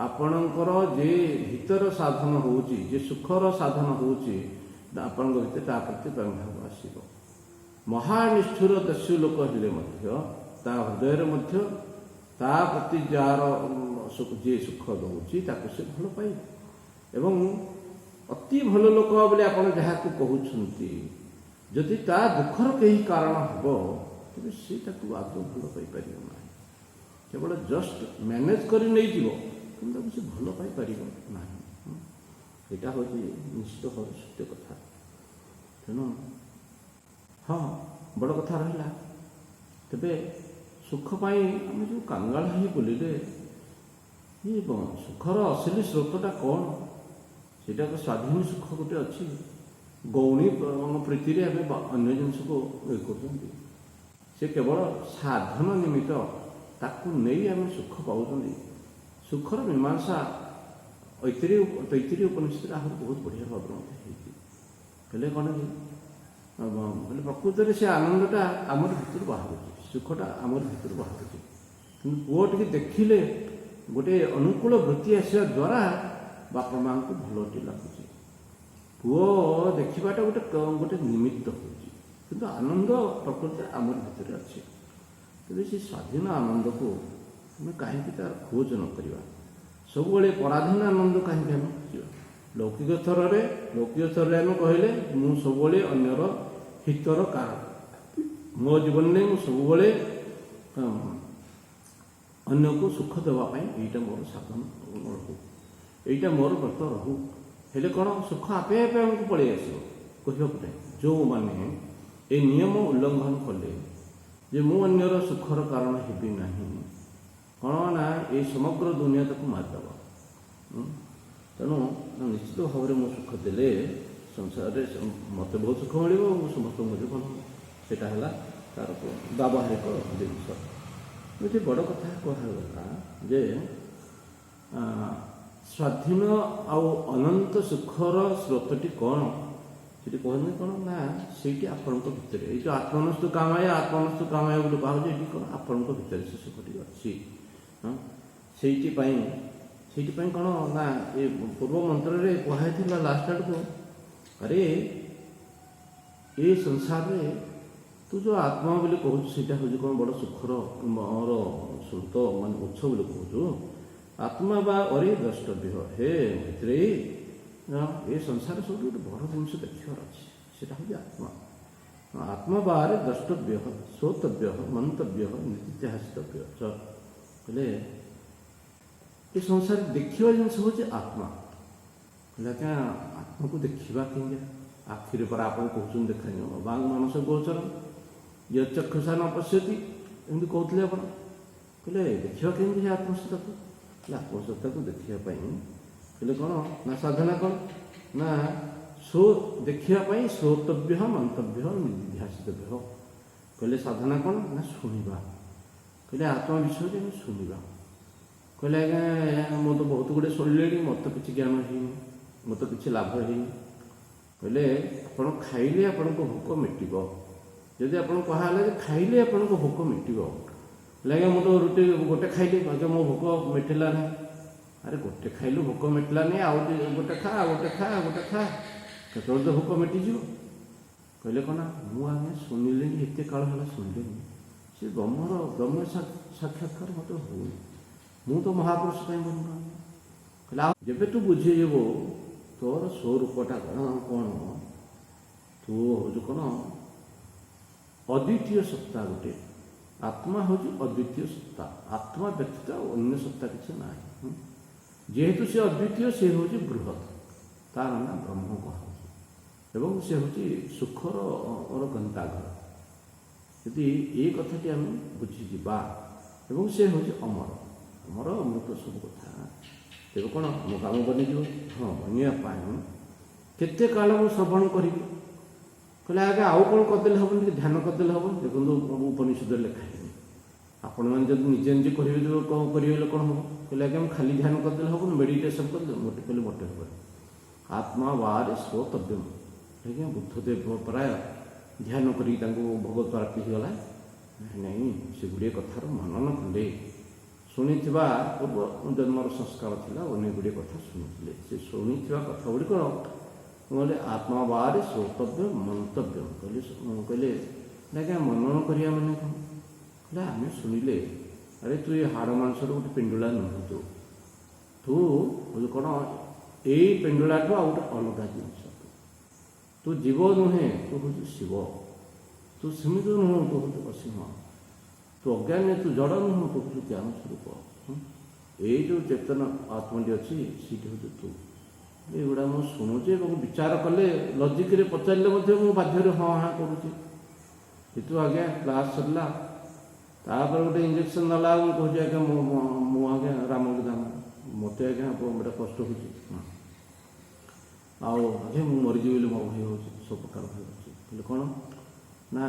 ଆପଣଙ୍କର ଯେ ହିତର ସାଧନ ହେଉଛି, ଯେ ସୁଖର ସାଧନ ହେଉଛି ଆପଣଙ୍କ ଭିତରେ, ତା ପ୍ରତି ପ୍ରେମଭାବ ଆସିବ। ମହାନିଷ୍ଠୁର ଦସ୍ୟୁ ଲୋକ ହେଲେ ମଧ୍ୟ ତା ହୃଦୟରେ ମଧ୍ୟ ତା ପ୍ରତି ଯାହାର ଯିଏ ସୁଖ ଦେଉଛି ତାକୁ ସେ ଭଲ ପାଇବ। ଏବଂ ଅତି ଭଲ ଲୋକ ବୋଲି ଆପଣ ଯାହାକୁ କହୁଛନ୍ତି, ଯଦି ତା ଦୁଃଖର କେହି କାରଣ ହେବ, ତେବେ ସେ ତାକୁ ଆଦୌ ଭଲ ପାଇପାରିବ ନାହିଁ। କେବଳ ଜଷ୍ଟ ମ୍ୟାନେଜ୍ କରି ନେଇଯିବ, କିନ୍ତୁ ତାକୁ ସେ ଭଲ ପାଇପାରିବ ନାହିଁ। ଏଇଟା ହେଉଛି ନିଶ୍ଚିତ ଭାବରେ ସତ୍ୟ କଥା। ତେଣୁ ହଁ, ବଡ଼ କଥା ରହିଲା, ତେବେ ସୁଖ ପାଇଁ ଆମେ ଯେଉଁ କାଙ୍ଗାଳ ହେଇ ବୁଲିଲେ, ଇଏ ସୁଖର ଅସଲି ସ୍ରୋତଟା କ'ଣ? ସେଇଟା ଏକ ସ୍ୱାଧୀନ ସୁଖ ଗୋଟେ ଅଛି। ଗୌଣୀ ପ୍ରୀତିରେ ଆମେ ଅନ୍ୟ ଜିନିଷକୁ ଇଏ କରୁଛନ୍ତି। ସେ କେବଳ ସାଧନ ନିମିତ୍ତ ତାକୁ ନେଇ ଆମେ ସୁଖ ପାଉଛନ୍ତି। ସୁଖର ମୀମାଂସା ତୈତ୍ତିରୀୟ ଉପନିଷଦରେ ଆହୁରି ବହୁତ ବଢ଼ିଆ ଭାବରେ ମଧ୍ୟ ହେଇଛି। ହେଲେ କ'ଣ କି ବୋଲେ ପ୍ରକୃତରେ ସେ ଆନନ୍ଦଟା ଆମର ଭିତରୁ ବାହାରୁଛି, ସୁଖଟା ଆମର ଭିତରୁ ବାହାରୁଛି। କିନ୍ତୁ ପୁଅ ଟିକେ ଦେଖିଲେ ଗୋଟେ ଅନୁକୂଳ ବୃତ୍ତି ଆସିବା ଦ୍ୱାରା ବାପା ମାଆଙ୍କୁ ଭଲଟି ଲାଗୁଛି। ପୁଅ ଦେଖିବାଟା ଗୋଟେ ନିମିତ୍ତ ହେଉଛି, କିନ୍ତୁ ଆନନ୍ଦ ପ୍ରକୃତରେ ଆମର ଭିତରେ ଅଛି। ତେବେ ସେ ସ୍ୱାଧୀନ ଆନନ୍ଦକୁ ଆମେ କାହିଁକି ତାର ଖୋଜ ନ କରିବା? ସବୁବେଳେ ପରାଧୀନ ଆନନ୍ଦ କାହିଁକି ଆମେ ଖୋଜିବା? ଲୌକିକ ସ୍ତରରେ ଆମେ କହିଲେ ମୁଁ ସବୁବେଳେ ଅନ୍ୟର ହିତର କାରଣ, ମୋ ଜୀବନରେ ମୁଁ ସବୁବେଳେ ଅନ୍ୟକୁ ସୁଖ ଦେବା ପାଇଁ ଏଇଟା ମୋର ସାଧନ ରହୁ, ଏଇଟା ମୋର ବ୍ରତ ରହୁ। ହେଲେ କ'ଣ ସୁଖ ଆପେ ଆପେ ଆମକୁ ପଳେଇ ଆସିବ? କହିବାକୁ ନାହିଁ। ଯେଉଁମାନେ ଏ ନିୟମ ଉଲ୍ଲଙ୍ଘନ କଲେ ଯେ ମୁଁ ଅନ୍ୟର ସୁଖର କାରଣ ହେବି ନାହିଁ, କ'ଣ ନା ଏଇ ସମଗ୍ର ଦୁନିଆ ତାକୁ ମାରିଦେବ। ତେଣୁ ନିଶ୍ଚିତ ଭାବରେ ମୁଁ ସୁଖ ଦେଲେ ସଂସାରରେ ମୋତେ ବହୁତ ସୁଖ ମିଳିବ, ମୁଁ ସମସ୍ତଙ୍କୁ ମଧ୍ୟ ଭଲ ମିଳିବ। ସେଇଟା ହେଲା ତାର ବ୍ୟବହାରିକ ଜିନିଷ। ଏଠି ବଡ଼ କଥା କୁହାଗଲା ଯେ ସ୍ୱାଧୀନ ଆଉ ଅନନ୍ତ ସୁଖର ସ୍ରୋତଟି କ'ଣ? ସେଠି କହନ୍ତି କ'ଣ ନା ସେଇଠି ଆପଣଙ୍କ ଭିତରେ, ଏଇ ଯେଉଁ ଆତ୍ମନସ୍ତୁ କାମାୟ ବୋଲି କୁହାଯାଉଛି, ଏଠି କ'ଣ ଆପଣଙ୍କ ଭିତରେ ସେ ସୁଖଟି ଅଛି। ସେଇଥିପାଇଁ କ'ଣ ନା ଏ ପୂର୍ବ ମନ୍ତ୍ରରେ କୁହାଯାଇଥିଲା ଲାଷ୍ଟ ଆଡ଼କୁ, ଆରେ ଏ ସଂସାରରେ ତୁ ଯେଉଁ ଆତ୍ମା ବୋଲି କହୁଛୁ ସେଇଟା ହେଉଛି କ'ଣ ବଡ଼ ସୁଖର ମୋର ସ୍ରୋତ, ମାନେ ଉତ୍ସ ବୋଲି କହୁଛୁ। ଆତ୍ମା ବା ଅରେ ଦ୍ରଷ୍ଟବ୍ୟ, ହେ ଭିତରେ ଏ ସଂସାର ସବୁଠୁ ଗୋଟେ ବଡ଼ ଜିନିଷ ଦେଖିବାର ଅଛି, ସେଇଟା ହେଉଛି ଆତ୍ମା। ଆତ୍ମା ବା ଅରେ ଦ୍ରଷ୍ଟବ୍ୟ ଶ୍ରୋତବ୍ୟ ମନ୍ତବ୍ୟ ନିତ୍ୟାସିତବ୍ୟ କହିଲେ ଏ ସଂସାର ଦେଖିବା ଜିନିଷ ହେଉଛି ଆତ୍ମା। କହିଲେ ଆଜ୍ଞା ଆତ୍ମାକୁ ଦେଖିବା କେମିତି? ଆଖିରେ ପରା ଆପଣ କହୁଛନ୍ତି ଦେଖାନି, ବାଙ୍ଗ ମାନସ ଗୋଚର ଚକ୍ଷୁଷା ନ ପଶ୍ୟତି, ଏମିତି କହୁଥିଲେ ଆପଣ। କହିଲେ ଦେଖିବା କେମିତି ସେ ଆତ୍ମସତ୍ତାକୁ? କହିଲେ ଆତ୍ମସତ୍ତାକୁ ଦେଖିବା ପାଇଁ କହିଲେ କ'ଣ ନା ସାଧନା କ'ଣ ନା ଦେଖିବା ପାଇଁ ଶ୍ରୋତବ୍ୟ ମନ୍ତବ୍ୟ ନିଧ୍ୟାସିତବ୍ୟ। କହିଲେ ସାଧନା କ'ଣ ନା ଶୁଣିବା। କହିଲେ ଆତ୍ମା ବିଷୟରେ ଆମେ ଶୁଣିବା। କହିଲେ ଆଜ୍ଞା ମୁଁ ତ ବହୁତ ଗୁଡ଼ିଏ ଶୁଣିଲେଣି, ମୋତେ କିଛି ଜ୍ଞାନ ହେଇନି, ମୋତେ କିଛି ଲାଭ ହେଇନି। କହିଲେ ଆପଣ ଖାଇଲେ ଆପଣଙ୍କ ଭୋକ ମିଟିବ। ଯଦି ଆପଣ କୁହାହେଲା ଯେ ଖାଇଲେ ଆପଣଙ୍କ ଭୋକ ମିଟିବ, ହେଲେ ଆଜ୍ଞା ମୁଁ ତ ରୁଟି ଗୋଟେ ଖାଇଲି, ଆଜ୍ଞା ମୋ ଭୋକ ମିଟିଲା ନାହିଁ। ଆରେ ଗୋଟେ ଖାଇଲୁ ଭୋକ ମିଟିଲାନି, ଆଉ ଗୋଟେ ଖା, ଆଉ ଗୋଟେ ଖା, ଆଉ ଗୋଟେ ଖା, କେତେବେଳେ ତ ଭୋକ ମିଟିଯିବ। କହିଲେ କ'ଣ ମୁଁ ଆଜ୍ଞା ଶୁଣିଲିଣି, ଏତେ କାଳ ହେଲା ଶୁଣିଲିଣି, ସେ ବ୍ରହ୍ମ ସାକ୍ଷାତକାର ମୋତେ ହଉନି, ମୁଁ ତ ମହାପୁରୁଷ ପାଇଁ ବନୁନା। କହିଲେ ଆଉ ଯେବେ ତୁ ବୁଝିଯିବ ତୋର ସ୍ୱରୂପଟା କ'ଣ, ତୁ ହଉଛୁ କ'ଣ ଅଦ୍ୱିତୀୟ ସତ୍ତା ଗୋଟେ। ଆତ୍ମା ହେଉଛି ଅଦ୍ୱିତୀୟ ସତ୍ତା, ଆତ୍ମା ବ୍ୟତୀତ ଅନ୍ୟ ସତ୍ତା କିଛି ନାହିଁ। ଯେହେତୁ ସେ ଅଦ୍ୱିତୀୟ, ସେ ହେଉଛି ବୃହତ୍, ତାର ନାଁ ବ୍ରହ୍ମ କୁହାଯାଉଛି, ଏବଂ ସେ ହେଉଛି ସୁଖର ଗନ୍ତାଘର। ଯଦି ଏଇ କଥାଟି ଆମେ ବୁଝିଯିବା, ଏବଂ ସେ ହେଉଛି ଅମର ଅମୃତ ସବୁ କଥା, ତେବେ କ'ଣ ମୋ କାମ ବନିଯିବ? ହଁ, ବନିବା ପାଇଁ କେତେ କାଳ ମୁଁ ଶ୍ରବଣ କରିବି? କହିଲେ ଆଜ୍ଞା ଆଉ କ'ଣ କରିଦେଲେ ହେବନି, ଟିକେ ଧ୍ୟାନ କରିଦେଲେ ହେବନି? ଦେଖନ୍ତୁ ଉପନିଷଦରେ ଲେଖା ହେଇନି, ଆପଣମାନେ ଯଦି ନିଜେ ନିଜେ କରିବେ କ'ଣ କରିବେ ହେଲେ କ'ଣ ହେବ? କହିଲେ ଆଜ୍ଞା ମୁଁ ଖାଲି ଧ୍ୟାନ କରିଦେଲେ ହେବନି, ମେଡ଼ିଟେସନ୍ କରିଦେଲେ? କହିଲେ ମୋଟେ ହେବନି। ଆତ୍ମା ବାରେ ସ୍ୱତବ୍ୟ। ଆଜ୍ଞା ବୁଦ୍ଧଦେବ ପ୍ରାୟ ଧ୍ୟାନ କରିକି ତାଙ୍କୁ ଭଗବତ ପ୍ରାପ୍ତି ହେଇଗଲା? ନାଇଁ, ସେଗୁଡ଼ିଏ କଥାର ମନନ କଲେ, ଶୁଣିଥିବା ପୂର୍ବ ଜନ୍ମର ସଂସ୍କାର ଥିଲା, ଅନେକ ଗୁଡ଼ିଏ କଥା ଶୁଣୁଥିଲେ। ସେ ଶୁଣିଥିବା କଥା ଗୁଡ଼ିକ କହିଲେ ଆତ୍ମା ବାରେ ଶ୍ରୋତବ୍ୟ ମନ୍ତବ୍ୟ। କହିଲେ ଆଜ୍ଞା ମନନ କରିବା ମାନେ କ'ଣ? କହିଲେ ଆମେ ଶୁଣିଲେ, ଆରେ ତୁ ଏ ହାଡ଼ ମାଂସର ଗୋଟେ ପିଣ୍ଡୁଳା ନୁହଁ, ତୁ କ'ଣ ଏଇ ପିଣ୍ଡୁଳାଠୁ ଆଉ ଗୋଟେ ଅଲଗା ଜିନିଷ। ତୁ ଜୀବ ନୁହେଁ, ତୁ ହେଉଛି ଶିବ। ତୁ ସୀମିତ ନୁହଁ, ତୁ ହେଉଛି ଅସୀମ। ତୁ ଅଜ୍ଞାନ, ତୁ ଜଡ଼ ନୁହଁ, ତୁ ହେଉଛି ଜ୍ଞାନ ସ୍ୱରୂପ। ଏଇ ଯେଉଁ ଚେତନ ଆତ୍ମାଟି ଅଛି ସେଇଠି ହେଉଛି ତୁ। ଏଗୁଡ଼ା ମୁଁ ଶୁଣୁଛି ଏବଂ ବିଚାର କଲେ, ଲଜିକରେ ପଚାରିଲେ ମଧ୍ୟ ମୁଁ ବାଧ୍ୟରେ ହଁ ହାଁ କରୁଛି। କିନ୍ତୁ ଆଜ୍ଞା କ୍ଲାସ୍ ସରିଲା, ତାପରେ ଗୋଟେ ଇଞ୍ଜେକ୍ସନ୍ ନେଲା, ମୁଁ କହୁଛି ଆଜ୍ଞା ମୁଁ ଆଜ୍ଞା ରାମକୁ ଦାମ, ମୋତେ ଆଜ୍ଞା ଗୋଟେ କଷ୍ଟ ହେଉଛି, ଆଉ ଆଜ୍ଞା ମୁଁ ମରିଯିବି ବୋଲି ମୋ ଭୟ ହେଉଛି, ସବୁ ପ୍ରକାର ଭୟ ହେଉଛି। ହେଲେ କ'ଣ ନା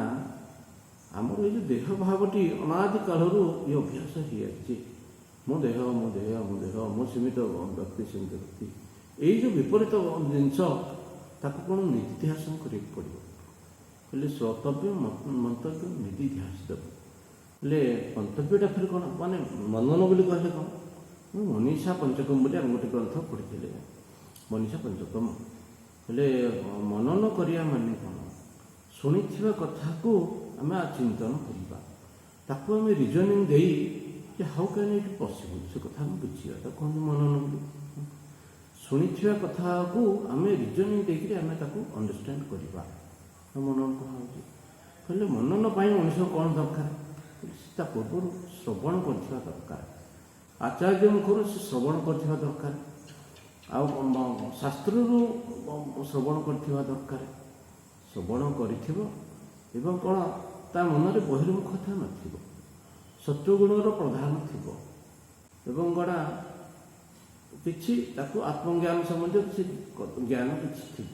ଆମର ଏଇ ଯେଉଁ ଦେହ ଭାବଟି ଅନାଦି କାଳରୁ ଏ ଅଭ୍ୟାସ ହେଇଯାଇଛି। ମୋ ଦେହ ମୁଁ ସୀମିତ ବ୍ୟକ୍ତି, ସୀମିତ ବ୍ୟକ୍ତି। ଏଇ ଯେଉଁ ବିପରୀତ ଜିନିଷ, ତାକୁ କ'ଣ ନିତ୍ୟାସନ କରିବାକୁ ପଡ଼ିବ। କହିଲେ ଶ୍ରୋତବ୍ୟ ମନ୍ତବ୍ୟ ନିଧିଧ୍ୟାସିତ। ହେଲେ ମନ୍ତବ୍ୟଟା ଫେର କ'ଣ ମାନେ ମନନ ବୋଲି କହିଲେ କ'ଣ? ମୁଁ ମନୀଷା ପଞ୍ଚକମ ବୋଲି ଆମେ ଗୋଟେ ଗ୍ରନ୍ଥ ପଢ଼ିଥିଲେ, ମନୀଷା ପଞ୍ଚକମ। ହେଲେ ମନନ କରିବା ମାନେ କ'ଣ? ଶୁଣିଥିବା କଥାକୁ ଆମେ ଚିନ୍ତନ କରିବା, ତାକୁ ଆମେ ରିଜନିଂ ଦେଇ ଯେ ହାଉ କ୍ୟାନ୍ ଇଟ୍ ପସିବୁଲ୍ ସେ କଥା ଆମେ ବୁଝିବା, ତାକୁ କୁହନ୍ତି ମନନ ବୋଲି। ଶୁଣିଥିବା କଥାକୁ ଆମେ ରିଜନିଂ ଦେଇକରି ଆମେ ତାକୁ ଅଣ୍ଡରଷ୍ଟାଣ୍ଡ କରିବା, ମନନ କୁହାହେଉଛି। କହିଲେ ମନନ ପାଇଁ ମଣିଷ କ'ଣ ଦରକାର? ତା ପୂର୍ବରୁ ଶ୍ରବଣ କରିଥିବା ଦରକାର, ଆଚାର୍ଯ୍ୟ ମୁଖରୁ ସେ ଶ୍ରବଣ କରିଥିବା ଦରକାର, ଆଉ ଶାସ୍ତ୍ରରୁ ଶ୍ରବଣ କରିଥିବା ଦରକାର। ଶ୍ରବଣ କରିଥିବ ଏବଂ କ'ଣ ତା ମନରେ ବହିର୍ମୁଖତା ନଥିବ, ସତ୍ୱଗୁଣର ପ୍ରଧାନ ଥିବ ଏବଂ ଗଣା କିଛି ତାକୁ ଆତ୍ମଜ୍ଞାନ ସମ୍ବନ୍ଧୀୟ କିଛି ଜ୍ଞାନ କିଛି ଥିବ,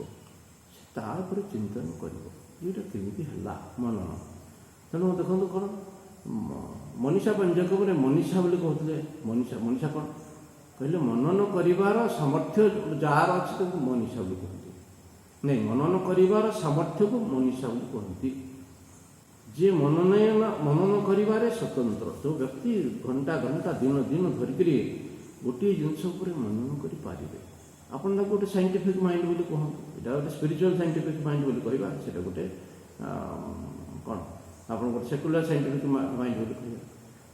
ସେ ତା ଉପରେ ଚିନ୍ତନ କରିବ ଏଇଟା କେମିତି ହେଲା ମନନ। ତେଣୁ ଦେଖନ୍ତୁ କ'ଣ ମନୀଷା ପଞ୍ଚକମରେ ମନୀଷା ବୋଲି କହୁଥିଲେ। ମନୀଷା କ'ଣ କହିଲେ? ମନନ କରିବାର ସାମର୍ଥ୍ୟ ଯାହାର ଅଛି ତାକୁ ମନୀଷା ବୋଲି କୁହନ୍ତି। ନାଇଁ, ମନନ କରିବାର ସାମର୍ଥ୍ୟକୁ ମନୀଷା ବୋଲି କୁହନ୍ତି। ଯିଏ ମନନ କରିବାରେ ସ୍ୱତନ୍ତ୍ର, ଯେଉଁ ବ୍ୟକ୍ତି ଘଣ୍ଟା ଘଣ୍ଟା ଦିନ ଦିନ ଧରିକିରି ଗୋଟିଏ ଜିନିଷ ଉପରେ ମନନ କରିପାରିବେ, ଆପଣ ତାକୁ ଗୋଟେ ସାଇଣ୍ଟିଫିକ୍ ମାଇଣ୍ଡ ବୋଲି କୁହନ୍ତୁ, ଏଇଟା ଗୋଟେ ସ୍ପିରିଚୁଆଲ୍ ସାଇଣ୍ଟିଫିକ୍ ମାଇଣ୍ଡ ବୋଲି କହିବା, ସେଇଟା ଗୋଟେ କ'ଣ ଆପଣ ଗୋଟେ ସେକୁଲାର ସାଇଣ୍ଟିଫିକ୍ ମାଇଣ୍ଡ ବୋଲି କହିବା।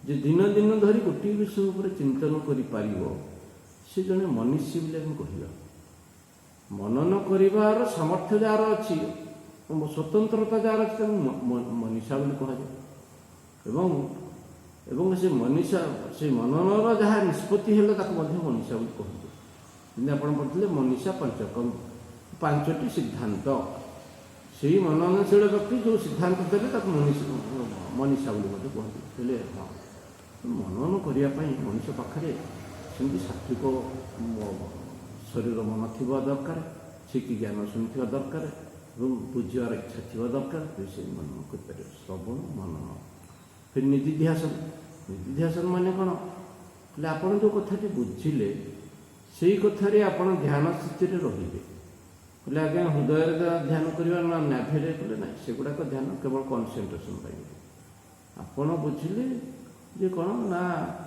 ଯେ ଦିନ ଦିନ ଧରି ଗୋଟିଏ ବିଷୟ ଉପରେ ଚିନ୍ତନ କରିପାରିବ, ସେ ଜଣେ ମନୀଷୀ ବୋଲି ଆମେ କହିବା। ମନନ କରିବାର ସାମର୍ଥ୍ୟ ଯାହାର ଅଛି, ସ୍ୱତନ୍ତ୍ରତା ଯାହାର ଅଛି, ତାକୁ ମନୀଷା ବୋଲି କୁହାଯାଏ। ଏବଂ ସେ ମନନର ଯାହା ନିଷ୍ପତ୍ତି ହେଲା ତାକୁ ମଧ୍ୟ ମନୀଷା ବୋଲି କୁହନ୍ତି। ଯେମିତି ଆପଣ ପଢ଼ିଥିଲେ ମନୀଷା ପଞ୍ଚକମ, 5ଟି ସିଦ୍ଧାନ୍ତ। ସେଇ ମନନଶୀଳ ବ୍ୟକ୍ତି ଯେଉଁ ସିଦ୍ଧାନ୍ତ ଦେଲେ ତାକୁ ମନୀଷା ବୋଲି ମଧ୍ୟ କୁହନ୍ତି। ହେଲେ ହଁ, ମନନ କରିବା ପାଇଁ ମଣିଷ ପାଖରେ ସେମିତି ସାତ୍ଵିକ ଶରୀର ମନ ଥିବା ଦରକାର, ଠିକ୍ ଜ୍ଞାନ ଶୁଣିଥିବା ଦରକାର ଏବଂ ବୁଝିବାର ଇଚ୍ଛା ଥିବା ଦରକାର, ସେ ମନନ କରିପାରିବ। ଶ୍ରବଣ ମନନ। ଫେର ନିଧିଧ୍ୟାସନ ମାନେ କ'ଣ? ହେଲେ ଆପଣ ଯେଉଁ କଥାଟି ବୁଝିଲେ ସେଇ କଥାରେ ଆପଣ ଧ୍ୟାନ ସ୍ଥିତିରେ ରହିବେ। କହିଲେ ଆଜ୍ଞା ହୃଦୟରେ ଧ୍ୟାନ କରିବା ନା ନାଭିରେ କଲେ ନାହିଁ, ସେଗୁଡ଼ାକ ଧ୍ୟାନ କେବଳ କନସେନ୍ଟ୍ରେସନ୍ ପାଇଁ। ଆପଣ ବୁଝିଲେ ଯେ କ'ଣ ନା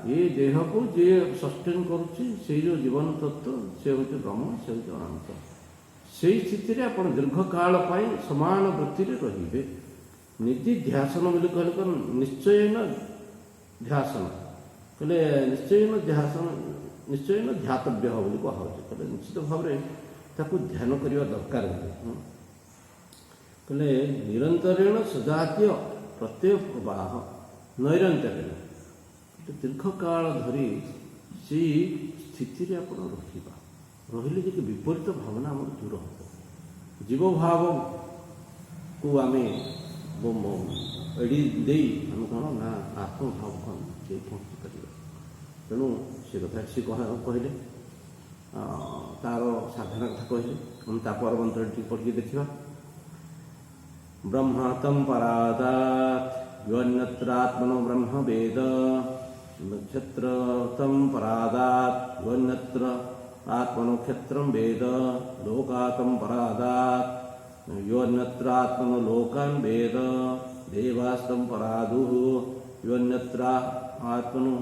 ଏ ଦେହକୁ ଯିଏ ସଷ୍ଟେନ୍ କରୁଛି ସେଇ ଯେଉଁ ଜୀବନ ତତ୍ତ୍ୱ, ସେ ହେଉଛି ବ୍ରହ୍ମ, ସେ ହେଉଛି ଅନନ୍ତ। ସେଇ ସ୍ଥିତିରେ ଆପଣ ଦୀର୍ଘକାଳ ପାଇଁ ସମାନ ବୃତ୍ତିରେ ରହିବେ। ନିଧିଧ୍ୟାସନ ବୋଲି କହିଲେ କ'ଣ? ନିଶ୍ଚୟନ ଧ୍ୟାସନ। କହିଲେ ନିଶ୍ଚୟନ ଧ୍ୟାତବ୍ୟ ବୋଲି କୁହାହେଉଛି। କହିଲେ ନିଶ୍ଚିତ ଭାବରେ ତାକୁ ଧ୍ୟାନ କରିବା ଦରକାର ବୋଲି। କହିଲେ ନିରନ୍ତରେଣ ସଜାତୀୟ ପ୍ରତ୍ୟୟ ପ୍ରବାହ ନୈରନ୍ତରେଣ, ଦୀର୍ଘକାଳ ଧରି ସେଇ ସ୍ଥିତିରେ ଆପଣ ରହିଲେ ଯେ ବିପରୀତ ଭାବନା ଆମର ଦୂର ହେବ। ଜୀବଭାବକୁ ଆମେ ଏଡ଼ି ଦେଇ ଆମେ କ'ଣ ନା ଆତ୍ମଭାବକୁ ଆମେ ସେଇ ପହଞ୍ଚି ପାରିବା। ତେଣୁ ସେ କଥା ସେ କହିଲେ, ତାର ସାଧନା କଥା କହିଲେ। ଆମେ ତା ପର ମନ୍ତ୍ରଟି ଟିକେ ପଢ଼ିକି ଦେଖିବା। ବ୍ରହ୍ମାତମ ପରାଦାତ୍ ୟନ୍ୟତ୍ରାତ୍ମନୋ ବ୍ରହ୍ମ ବେଦ, ନକ୍ଷତ୍ରତମ ପରାଦାତ୍ ୟନ୍ୟତ୍ର आत्मनो क्षेत्रं वेद, लोकातं परादात् योऽन्यत्रात्मनो लोकान् वेद, देवास्तं परादुः योऽन्यत्र आत्मनो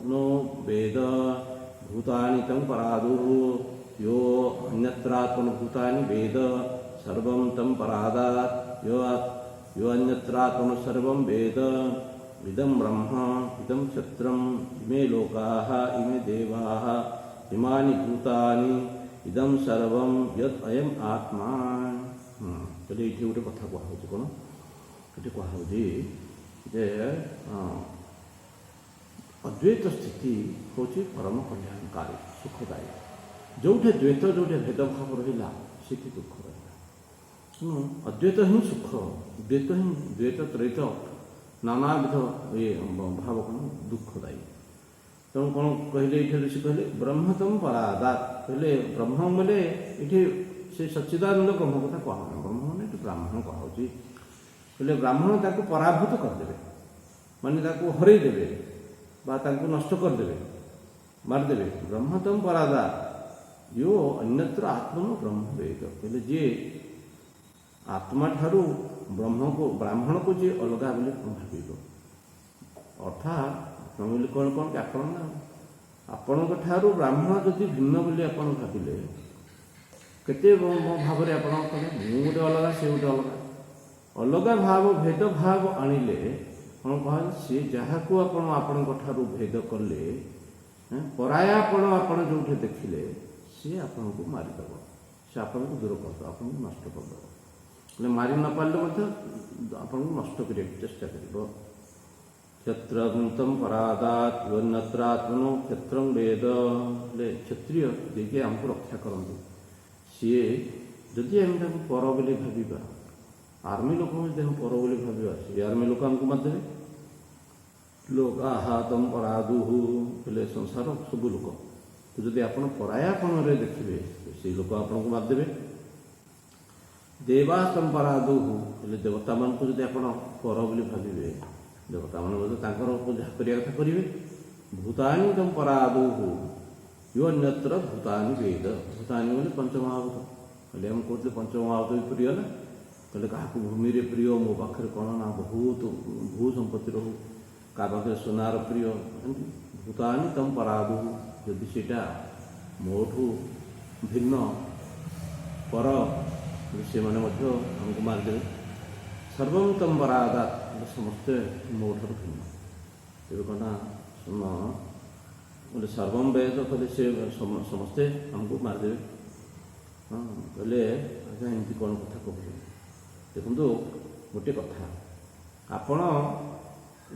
नो वेद, भूतानि तं परादुः यो अन्यत्रात्मनो भूतानि वेद, सर्वं तं परादात् यो अन्यत्रात्मनो सर्वं वेद, इदं ब्रह्म इदं क्षत्रम् इमे लोकाः इमे देवाः इमानि भूतानि इदं सर्वं यत् अयम् आत्मा। कहले ये गोटे कथा कहुच्छे कौन ये कहुच्छे जे अद्वैत स्थिति हूँ परम कल्याणकारी सुखदायी। जोठे द्वैत जोठे भेदभाव रहा से दुख रहा। अद्वैत ही सुख, द्वैत त्रैत नानाविध ये भाव कौन दुखदायी। तेणु कौन कहले ये ऋषि कहले ब्रह्मतम परादात। कहले ब्रह्म बोले ये से सच्चिदानंद ब्रह्म कथा कह ब्रह्म मैंने ब्राह्मण कहे। कहले ब्राह्मण ताको पराभूत करदे माने ताको हरईदेवे नष्ट करदे मारिदेवे। ब्रह्मतम परादात यो अन्यत्र आत्मनो ब्रह्म वेद। कहले जे आत्मा ठारू ବ୍ରାହ୍ମଣ को जी अलगा बोली भाव अर्थात ଆପଣ କଣ କଣ କି ଆପଣ ନା ଆପଣଙ୍କ ଠାରୁ ବ୍ରାହ୍ମଣ ଯଦି ଭିନ୍ନ ବୋଲି ଆପଣ ଭାବିଲେ କେତେ ଭାବରେ ଆପଣ କଲେ ମୁଁ ଗୋଟେ ଅଲଗା ସେ ଗୋଟେ ଅଲଗା ଅଲଗା ଭାବ ଭେଦ ଭାବ ଆଣିଲେ କ'ଣ କହିଲେ ସିଏ ଯାହାକୁ ଆପଣ ଆପଣଙ୍କ ଠାରୁ ଭେଦ କଲେ ପରାୟାପଣ ଆପଣ ଯେଉଁଠି ଦେଖିଲେ ସିଏ ଆପଣଙ୍କୁ ମାରିଦେବ ସେ ଆପଣଙ୍କୁ ଦୂର କରିଦେବ ଆପଣଙ୍କୁ ନଷ୍ଟ କରିଦେବ ହେଲେ ମାରି ନ ପାରିଲେ ମଧ୍ୟ ଆପଣଙ୍କୁ ନଷ୍ଟ କରିବାକୁ ଚେଷ୍ଟା କରିବ କ୍ଷତ୍ରତମ ପରାଦାତ ଅନ୍ୟତ୍ରାତ୍ମନ କ୍ଷତ୍ରଂ ବେଦ ହେଲେ କ୍ଷତ୍ରିୟ ଯିଏକି ଆମକୁ ରକ୍ଷା କରନ୍ତି ସିଏ ଯଦି ଆମେ ତାଙ୍କୁ ପର ବୋଲି ଭାବିବା ଆର୍ମି ଲୋକଙ୍କୁ ଯଦି ଆମେ ପର ବୋଲି ଭାବିବା ସେ ଆର୍ମି ଲୋକ ଆମକୁ ମାରିଦେବେ ଲୋକାହାତମ ପରାଦୁହୁ ହେଲେ ସଂସାର ସବୁ ଲୋକ ଯଦି ଆପଣ ପରାୟାପଣରେ ଦେଖିବେ ସେଇ ଲୋକ ଆପଣଙ୍କୁ ମାରିଦେବେ ଦେବାସ୍ତମ ପରାଦୁହୁ ହେଲେ ଦେବତାମାନଙ୍କୁ ଯଦି ଆପଣ ପର ବୋଲି ଭାବିବେ ଦେବତାମାନେ ମଧ୍ୟ ତାଙ୍କର ଯାହା କରିବା କଥା କରିବେ ଭୂତାନି ତମ ପରାଦୁହୁ ଇଏ ଅନ୍ୟତ୍ର ଭୂତାନି ବେଦ ଭୂତାନି ବୋଲି ପଞ୍ଚମହାଭୂତ କହିଲେ ଆମେ କହୁଥିଲେ ପଞ୍ଚମହାଭୂତ ବି ପ୍ରିୟ ନା କହିଲେ କାହାକୁ ଭୂମିରେ ପ୍ରିୟ ମୋ ପାଖରେ କ'ଣ ନା ବହୁତ ଭୂ ସମ୍ପତ୍ତି ରହୁ କାହା ପାଖରେ ସୁନାର ପ୍ରିୟ ଏମିତି ଭୂତାନି ତମ ପରାଦୁହୁ ଯଦି ସେଇଟା ମୋଠୁ ଭିନ୍ନ ପର ସେମାନେ ମଧ୍ୟ ଆମକୁ ମାରିଦେବେ ସର୍ବଂ ତମ ପରାଦାତ ସମସ୍ତେ ମୋ ଠାରୁ ଭିନ୍ନ ଏବେ କ'ଣ ଶୁଣ ବୋଲେ ସର୍ବଂ ବେଦ କହିଲେ ସେ ସମସ୍ତେ ଆମକୁ ମାରିଦେବେ ହଁ କହିଲେ ଆଜ୍ଞା ଏମିତି କ'ଣ କଥା କହୁଛନ୍ତି ଦେଖନ୍ତୁ ଗୋଟିଏ କଥା ଆପଣ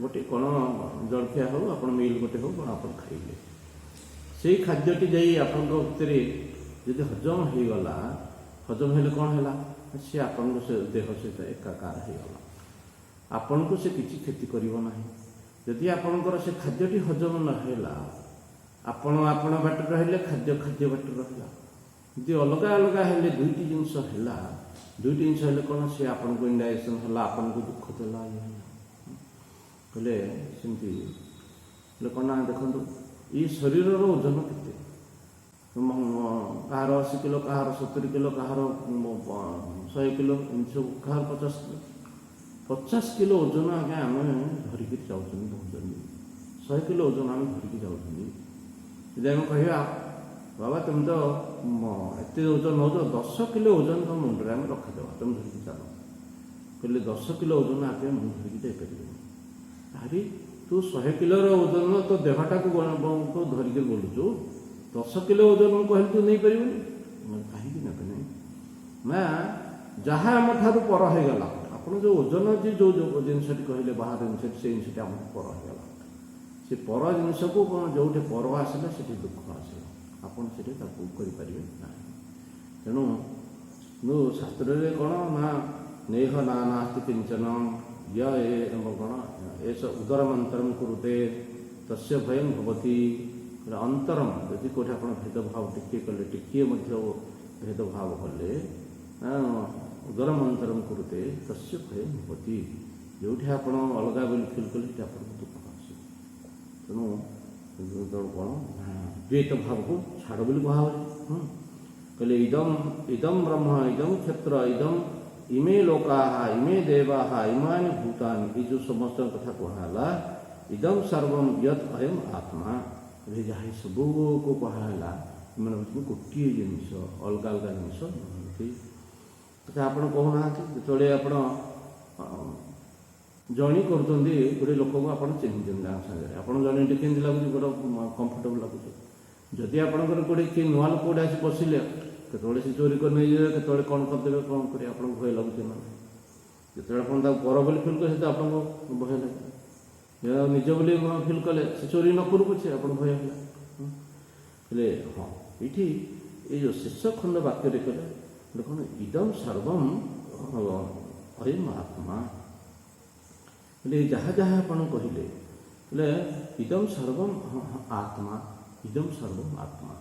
ଗୋଟେ କ'ଣ ଜଳଖିଆ ହେଉ ଆପଣ ମିଲ୍ ଗୋଟେ ହେଉ କ'ଣ ଆପଣ ଖାଇଲେ ସେଇ ଖାଦ୍ୟଟି ଯାଇ ଆପଣଙ୍କ ଭିତରେ ଯଦି ହଜମ ହେଇଗଲା ହଜମ ହେଲେ କ'ଣ ହେଲା ସେ ଆପଣଙ୍କ ସେ ଦେହ ସହିତ ଏକାକାର ହେଇଗଲା ଆପଣଙ୍କୁ ସେ କିଛି କ୍ଷତି କରିବ ନାହିଁ ଯଦି ଆପଣଙ୍କର ସେ ଖାଦ୍ୟଟି ହଜମ ନ ହେଲା ଆପଣ ଆପଣ ବାଟରେ ରହିଲେ ଖାଦ୍ୟ ବାଟରେ ରହିଲା ଯଦି ଅଲଗା ଅଲଗା ହେଲେ ଦୁଇଟି ଜିନିଷ ହେଲା ଦୁଇଟି ଜିନିଷ ହେଲେ କ'ଣ ସେ ଆପଣଙ୍କୁ ଇଣ୍ଡାଇଜେସନ୍ ହେଲା ଆପଣଙ୍କୁ ଦୁଃଖ ଦେଲା ଇଏ ହେଲା କହିଲେ ସେମିତି ହେଲେ କ'ଣ ନା ଦେଖନ୍ତୁ ଏଇ ଶରୀରର ଓଜନ କେତେ କାହାର 80 କିଲୋ କାହାର 70 କିଲୋ କାହାର 100 କିଲୋ ଏମିତି ସବୁ କାହାର 50 କିଲୋ ଓଜନ ଆଜ୍ଞା ଆମେ ଧରିକି ଯାଉଛନ୍ତି କହୁଛନ୍ତି 100 କିଲୋ ଓଜନ ଆମେ ଧରିକି ଯାଉଛନ୍ତି ଯଦି ଆମେ କହିବା ବାବା ତୁମେ ତ ଏତେ ଓଜନ ନେଉଛ 10 କିଲୋ ଓଜନ ତୁମ ମୁଣ୍ଡରେ ଆମେ ରଖିଦେବା ତୁମେ ଧରିକି ଚାଲ କହିଲେ 10 କିଲୋ ଓଜନ ଆଜ୍ଞା ମୁଁ ଧରିକି ଯାଇପାରିବିନି ଆରେ ତୁ 100 କିଲୋର ଓଜନ ତୋ ଦେହଟାକୁ ଧରିକି ବୋଲୁଛୁ 10 କିଲୋ ଓଜନ ମୁଁ କହିଲି ତୁ ନେଇପାରିବୁନି କାହିଁକି ନେବେ ନାହିଁ ନା ଯାହା ଆମ ଠାରୁ ପର ହେଇଗଲା ଆପଣ ଯେଉଁ ଓଜନ ଯେଉଁ ଜିନିଷଟି କହିଲେ ବାହାର ଜିନିଷଟି ସେ ଜିନିଷଟି ଆମକୁ ପର ହେଇଗଲା ସେ ପର ଜିନିଷକୁ କ'ଣ ଯେଉଁଠି ପର ଆସିଲା ସେଠି ଦୁଃଖ ଆସିଲା ଆପଣ ସେଠି ତାକୁ କରିପାରିବେ ନାହିଁ ତେଣୁ ଶାସ୍ତ୍ରରେ କ'ଣ ନା ନେହ ନା ନାସ୍ତି କିଞ୍ଚନ କ'ଣ ଏସ ଉଦରମନ୍ତରମ କୁରୁତେ ତସ୍ୟ ଭୟଂ ଭବତି ଅନ୍ତରମ ଯଦି କେଉଁଠି ଆପଣ ଭେଦଭାବ ଟିକିଏ କଲେ ଟିକିଏ ମଧ୍ୟ ଭେଦଭାବ କଲେ ଉଦରମନ୍ତରମ କୁରୁତେ ତସ୍ୟ ଭୟଂ ଭବତି ଯେଉଁଠି ଆପଣ ଅଲଗା ବୋଲି ଫିଲ୍ କଲେ ସେଠି ଆପଣଙ୍କୁ ଦୁଃଖ ଆସିବ ତେଣୁ କ'ଣ ଦ୍ୱୈତ ଭାବକୁ ଛାଡ଼ ବୋଲି କୁହାହେଉଛି କହିଲେ ଇଦମ୍ ବ୍ରହ୍ମ ଇଦମ୍ କ୍ଷେତ୍ର ଇଦମ୍ ଇମେ ଲୋକାଃ ଇମେ ଦେବାଃ ଇମାନି ଭୂତାନି ଏ ଯେଉଁ ସମସ୍ତଙ୍କ କଥା କୁହାହେଲା ଇଦମ୍ ସର୍ବମ୍ ୟତ୍ ଅୟମ୍ ଆତ୍ମା ଯାହା ସବୁକୁ କୁହାହେଲା ଏମାନେ ହେଉଛନ୍ତି ଗୋଟିଏ ଜିନିଷ ଅଲଗା ଅଲଗା ଜିନିଷ ନୁହନ୍ତି କଥା ଆପଣ କହୁନାହାନ୍ତି ଯେତେବେଳେ ଆପଣ ଜଣି କରୁଛନ୍ତି ଗୋଟେ ଲୋକକୁ ଆପଣ ଚିହ୍ନିଛନ୍ତି ତାଙ୍କ ସାଙ୍ଗରେ ଆପଣ ଜଣିଟି କେମିତି ଲାଗୁଛି ଗୋଟେ କମ୍ଫର୍ଟେବଲ୍ ଲାଗୁଛି ଯଦି ଆପଣଙ୍କର ଗୋଟେ କିଏ ନୂଆ ଲୋକ ଗୋଟେ ଆସି ବସିଲେ କେତେବେଳେ ସେ ଚୋରି କରି ନେଇଯିବେ କେତେବେଳେ କ'ଣ କରିଦେବେ କ'ଣ କରିବେ ଆପଣଙ୍କୁ ଭୟ ଲାଗୁଛି ନା ଯେତେବେଳେ ଆପଣ ତାକୁ ପର ବୋଲି ଫିଲ୍ କଲେ ସେଟା ଆପଣଙ୍କୁ ଭୟ ଲାଗେ ନିଜ ବୋଲି ଫିଲ୍ କଲେ ସେ ଚୋରି ନ କରୁ ପଛେ ଆପଣ ଭୟ ହେଲା ହେଲେ ହଁ ଏଇଠି ଏଇ ଯେଉଁ ଶେଷ ଖଣ୍ଡ ବାକ୍ୟରେ କଲେ କ'ଣ ଇଦମ୍ ସର୍ବମ୍ ଅୟମ୍ ଆତ୍ମା ହେଲେ ଯାହା ଯାହା ଆପଣ କହିଲେ ହେଲେ ଇଦମ୍ ସର୍ବମ୍ ଆତ୍ମା ଇଦମ୍ ସର୍ବମ୍ ଆତ୍ମା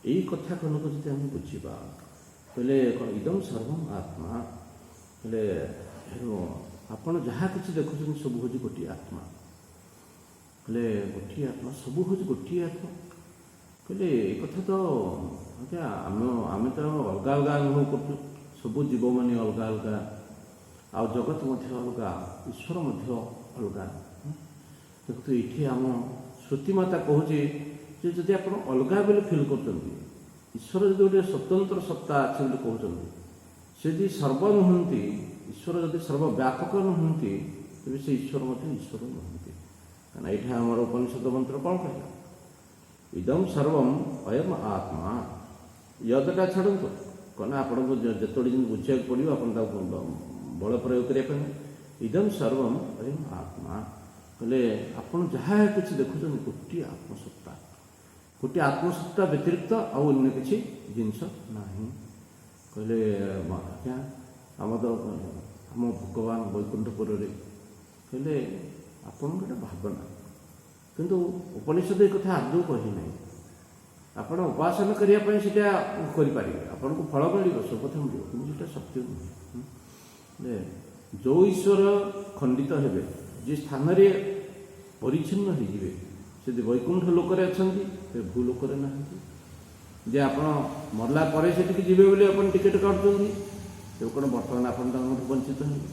ଏଇ କଥା ଖଣ୍ଡକୁ ଯଦି ଆମେ ବୁଝିବା ହେଲେ କ'ଣ ଇଦମ୍ ସର୍ବମ୍ ଆତ୍ମା ହେଲେ ଆପଣ ଯାହା କିଛି ଦେଖୁଛନ୍ତି ସବୁ ହେଉଛି ଗୋଟିଏ ଆତ୍ମା ହେଲେ ଗୋଟିଏ ଆତ୍ମା ସବୁ ହେଉଛି ଗୋଟିଏ ଆତ୍ମା କହିଲେ ଏ କଥା ତ ଆଜ୍ଞା ଆମେ ତ ଅଲଗା ଅଲଗା ଅନୁଭବ କରୁଛୁ ସବୁ ଜୀବମାନେ ଅଲଗା ଅଲଗା ଆଉ ଜଗତ ମଧ୍ୟ ଅଲଗା, ଈଶ୍ୱର ମଧ୍ୟ ଅଲଗା। ଦେଖନ୍ତୁ ଏଇଠି ଆମ ଶ୍ରୁତିମାତା କହୁଛି ଯେ ଯଦି ଆପଣ ଅଲଗା ବୋଲି ଫିଲ୍ କରୁଛନ୍ତି, ଈଶ୍ୱର ଯଦି ଗୋଟେ ସ୍ୱତନ୍ତ୍ର ସତ୍ତା ଅଛି ବୋଲି କହୁଛନ୍ତି, ସେ ଯଦି ସର୍ବ ନୁହନ୍ତି, ଈଶ୍ୱର ଯଦି ସର୍ବବ୍ୟାପକ ନୁହନ୍ତି, ତେବେ ସେ ଈଶ୍ୱର ମଧ୍ୟ ଈଶ୍ୱର ନୁହନ୍ତି। କାରଣ ଏଇଠି ଆମର ଉପନିଷଦ ମନ୍ତ୍ର କ'ଣ କହିଲା? ଇଦମ୍ ସର୍ବମ୍ ଅୟମ୍ ଆତ୍ମା। ୟଦଟା ଛାଡ଼ନ୍ତୁ, କ'ଣ ଆପଣଙ୍କୁ ଯେତେବେଳେ ଯେମିତି ବୁଝିବାକୁ ପଡ଼ିବ ଆପଣ ତାକୁ ବଳ ପ୍ରୟୋଗ କରିବା ପାଇଁ। ଇଦମ୍ ସର୍ବମ୍ ଅୟମ୍ ଆତ୍ମା କହିଲେ ଆପଣ ଯାହା କିଛି ଦେଖୁଛନ୍ତି ଗୋଟିଏ ଆତ୍ମସତ୍ତା, ଗୋଟିଏ ଆତ୍ମସତ୍ତା ବ୍ୟତିରିକ୍ତ ଆଉ ଅନ୍ୟ କିଛି ଜିନିଷ ନାହିଁ। କହିଲେ ଆଜ୍ଞା ଆମ ଭଗବାନ ବୈକୁଣ୍ଠପୁରରେ କହିଲେ ଆପଣଙ୍କ ଗୋଟେ ଭାବନା, କିନ୍ତୁ ଉପନିଷଦ ଏ କଥା ଆଦୌ କହିନାହିଁ। ଆପଣ ଉପାସନା କରିବା ପାଇଁ ସେଇଟା କରିପାରିବେ, ଆପଣଙ୍କୁ ଫଳ ମିଳିବ, ସୁପଥ ମିଳିବ, କିନ୍ତୁ ସେଇଟା ସତ୍ୟ ନୁହେଁ। ଯେଉଁ ଈଶ୍ୱର ଖଣ୍ଡିତ ହେବେ, ଯେ ସ୍ଥାନରେ ପରିଚ୍ଛିନ୍ନ ହେଇଯିବେ, ସେ ଯଦି ବୈକୁଣ୍ଠ ଲୋକରେ ଅଛନ୍ତି ସେ ଭୂଲୋକରେ ନାହାନ୍ତି। ଯେ ଆପଣ ମରିଲା ପରେ ସେଠିକି ଯିବେ ବୋଲି ଆପଣ ଟିକେଟ୍ କାଟୁଛନ୍ତି, ତେବେ କ'ଣ ବର୍ତ୍ତମାନ ଆପଣ ତାଙ୍କଠୁ ବଞ୍ଚିତ ହେବେ?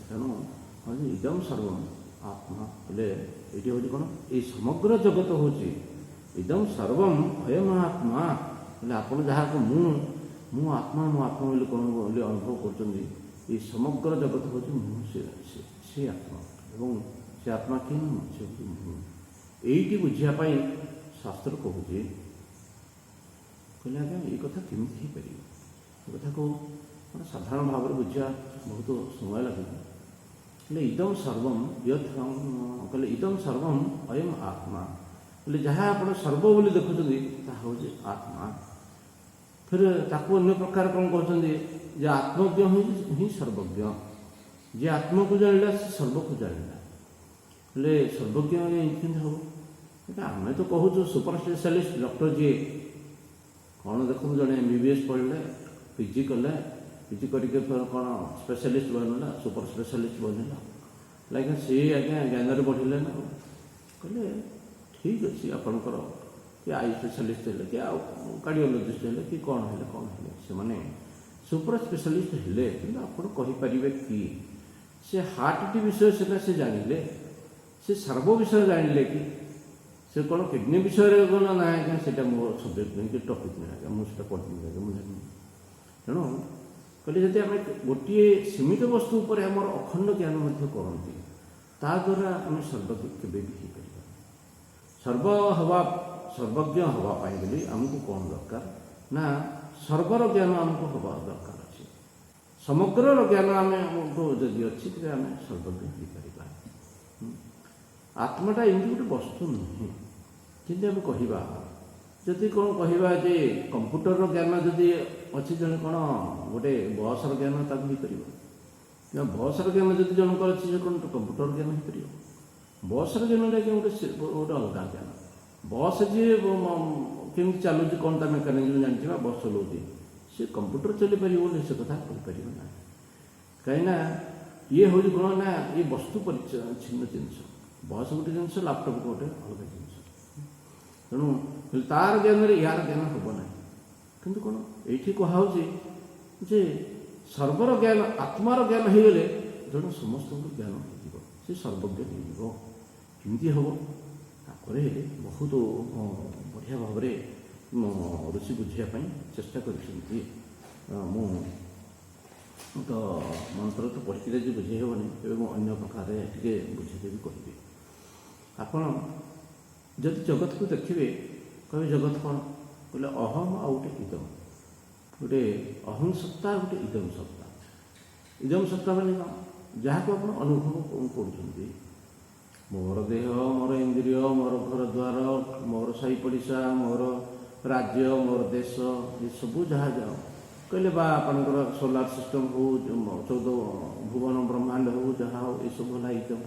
ତେଣୁ ଇଦମ୍ ସର୍ବମ୍ ଆତ୍ମା ହେଲେ ଏଇଠି ହେଉଛି କ'ଣ? ଏଇ ସମଗ୍ର ଜଗତ ହେଉଛି ଇଦମ୍ ସର୍ବମ୍ ଅୟମ୍ ଆତ୍ମା। ହେଲେ ଆପଣ ଯାହାକୁ ମୁଁ ଆତ୍ମା ବୋଲି କ'ଣ ବୋଲି ଅନୁଭବ କରୁଛନ୍ତି, এই সমগ্র জগৎ হচ্ছে ମୁଁ ସେ ଆତ୍ମା, ଏବଂ ସେ ଆତ୍ମା କିଏ ନୁହଁ, ସେ ହେଉଛି ମୁଁ। ଏଇଟି ବୁଝିବା ପାଇଁ ଶାସ୍ତ୍ର କହୁଛି। କହିଲେ ଆଜ୍ଞା ଏଇ କଥା କେମିତି ହେଇପାରିବ? ଏ କଥାକୁ ମାନେ ସାଧାରଣ ଭାବରେ ବୁଝିବା ବହୁତ ସମୟ ଲାଗିବ। ହେଲେ ଇଦମ୍ ସର୍ବମ୍ କହିଲେ ଇଦମ୍ ସର୍ବମ୍ ଅୟମ୍ ଆତ୍ମା, ହେଲେ ଯାହା ଆପଣ ସର୍ବ ବୋଲି ଦେଖୁଛନ୍ତି ତାହା ହେଉଛି ଆତ୍ମା। ଫେର ତାକୁ ଅନ୍ୟ ପ୍ରକାର କ'ଣ କହୁଛନ୍ତି ଯେ ଆତ୍ମଜ୍ଞ ହିଁ ସର୍ବଜ୍ଞ। ଯିଏ ଆତ୍ମକୁ ଜାଣିଲା ସେ ସର୍ବକୁ ଜାଣିଲା। ହେଲେ ସର୍ବଜ୍ଞ କେମିତି ହେବ? ଏଇଟା ଆମେ ତ କହୁଛୁ ସୁପର ସ୍ପେଶାଲିଷ୍ଟ ଡକ୍ଟର ଯିଏ କ'ଣ ଦେଖନ୍ତୁ, ଜଣେ MBBS ପଢ଼ିଲେ, PG କଲେ, PG କରିକି କ'ଣ ସ୍ପେଶାଲିଷ୍ଟ ବନିଲା, ସୁପର ସ୍ପେଶାଲିଷ୍ଟ ବନିଲା, ଆଜ୍ଞା ସେ ଆଜ୍ଞା ଜ୍ଞାନରେ ବଢ଼ିଲେ ନା। କହିଲେ ଠିକ୍ ଅଛି, ଆପଣଙ୍କର କି ଆଇ ସ୍ପେଶାଲିଷ୍ଟ ହେଲେ କି ଆଉ କାର୍ଡ଼ିଓଲୋଜିଷ୍ଟ ହେଲେ କି କ'ଣ ହେଲେ ସେମାନେ ସୁପର ସ୍ପେଶାଲିଷ୍ଟ ହେଲେ, କିନ୍ତୁ ଆପଣ କହିପାରିବେ କି ସେ ହାର୍ଟଟି ବିଷୟ ସେଟା ସେ ଜାଣିଲେ, ସେ ସର୍ବ ବିଷୟ ଜାଣିଲେ କି? ସେ କ'ଣ କିଡ଼ନୀ ବିଷୟରେ କ'ଣ? ନା ଆଜ୍ଞା ସେଇଟା ମୋ ସବଜେକ୍ଟ ନୁହେଁ କି ଟପିକ୍ ନୁହେଁ, ଆଜ୍ଞା ମୁଁ ସେଇଟା ପଢ଼ିନି, ଆଜ୍ଞା ମୁଁ ଜାଣିନି। ତେଣୁ କହିଲେ ଯଦି ଆମେ ଗୋଟିଏ ସୀମିତ ବସ୍ତୁ ଉପରେ ଆମର ଅଖଣ୍ଡ ଜ୍ଞାନ ମଧ୍ୟ କରନ୍ତି, ତାଦ୍ୱାରା ଆମେ ସର୍ବଜ୍ଞ କେବେ ବି ହେଇପାରିବା। ସର୍ବଜ୍ଞ ହେବା ପାଇଁ ବୋଲି ଆମକୁ କ'ଣ ଦରକାର ନା ସର୍ବର ଜ୍ଞାନ ଆମକୁ ହେବା ଦରକାର ଅଛି। ସମଗ୍ରର ଜ୍ଞାନ ଆମକୁ ଯଦି ଅଛି ତେବେ ଆମେ ସର୍ବଜ୍ଞ ହେଇପାରିବା। ଆତ୍ମାଟା ଏମିତି ଗୋଟେ ବସ୍ତୁ ନୁହେଁ। କିନ୍ତୁ ଆମେ କହିବା, ଯଦି କ'ଣ କହିବା ଯେ କମ୍ପ୍ୟୁଟରର ଜ୍ଞାନ ଯଦି ଅଛି, ଜଣେ କ'ଣ ଗୋଟେ ବସ୍ର ଜ୍ଞାନ ତାକୁ ହେଇପାରିବ? କିମ୍ବା ବସ୍ର ଜ୍ଞାନ ଯଦି ଜଣଙ୍କର ଅଛି, ସେ କ'ଣ କମ୍ପ୍ୟୁଟର ଜ୍ଞାନ ହେଇପାରିବ? ବସ୍ର ଜ୍ଞାନଟା ଗୋଟେ ଅଲଗା ଜ୍ଞାନ। ବସ୍ ଯିଏ କେମିତି ଚାଲୁଛି, କ'ଣ ତା ମେକାନିଜମ୍ ଜାଣିଛି ବା ବସ୍ ଚଲାଉଛି, ସେ କମ୍ପ୍ୟୁଟର ଚଲାଇପାରିବ ବୋଲି ସେ କଥା କହିପାରିବ ନାହିଁ। କାହିଁକିନା ଇଏ ହେଉଛି କ'ଣ ନା ଇଏ ବସ୍ତୁ ପରିଚ୍ଛିନ୍ନ ଜିନିଷ। ବସ୍ ଗୋଟେ ଜିନିଷ, ଲାପଟପ୍ ଗୋଟେ ଅଲଗା ଜିନିଷ। ତେଣୁ ତାର ଜ୍ଞାନରେ ୟାର ଜ୍ଞାନ ହେବ ନାହିଁ। କିନ୍ତୁ କ'ଣ ଏଇଠି କୁହାହେଉଛି ଯେ ସର୍ବର ଜ୍ଞାନ, ଆତ୍ମାର ଜ୍ଞାନ ହେଇଗଲେ ଜଣେ ସମସ୍ତଙ୍କୁ ଜ୍ଞାନ ହେଇଯିବ, ସେ ସର୍ବଜ୍ଞ ହେଇଯିବ। କେମିତି ହେବ? ତାପରେ ବହୁତ ବଢ଼ିଆ ଭାବରେ ଋଷି ବୁଝିବା ପାଇଁ ଚେଷ୍ଟା କରିଛନ୍ତି। ମୁଁ ତ ମନ୍ତ୍ର ତ ପଢ଼ିଥିଲେ ଯେ ବୁଝେଇ ହେବନି, ଏବେ ମୁଁ ଅନ୍ୟ ପ୍ରକାରରେ ଟିକେ ବୁଝେଇଦେବି କହିବି। ଆପଣ ଯଦି ଜଗତକୁ ଦେଖିବେ, କହିବେ ଜଗତ କ'ଣ? କହିଲେ ଅହମ୍ ଆଉ ଗୋଟେ ଇଦମ୍, ଗୋଟେ ଅହଂ ସତ୍ତା, ଗୋଟେ ଇଦମ୍ ସତ୍ତା। ଇଦମ୍ ସତ୍ତା ମାନେ କ'ଣ? ଯାହାକୁ ଆପଣ ଅନୁଭବ କରୁଛନ୍ତି। ମୋର ଦେହ, ମୋର ଇନ୍ଦ୍ରିୟ, ମୋର ଘର ଦ୍ୱାର, ମୋର ସାହି ପଡ଼ିଶା, ମୋର ରାଜ୍ୟ, ମୋର ଦେଶ, ଏସବୁ ଯାହା କହିଲେ, ବା ଆପଣଙ୍କର ସୋଲାର ସିଷ୍ଟମ୍ ହଉ, 14 ଭୁବନ ବ୍ରହ୍ମାଣ୍ଡ ହଉ, ଯାହା ହଉ, ଏସବୁ ହେଲା ଇଦମ୍।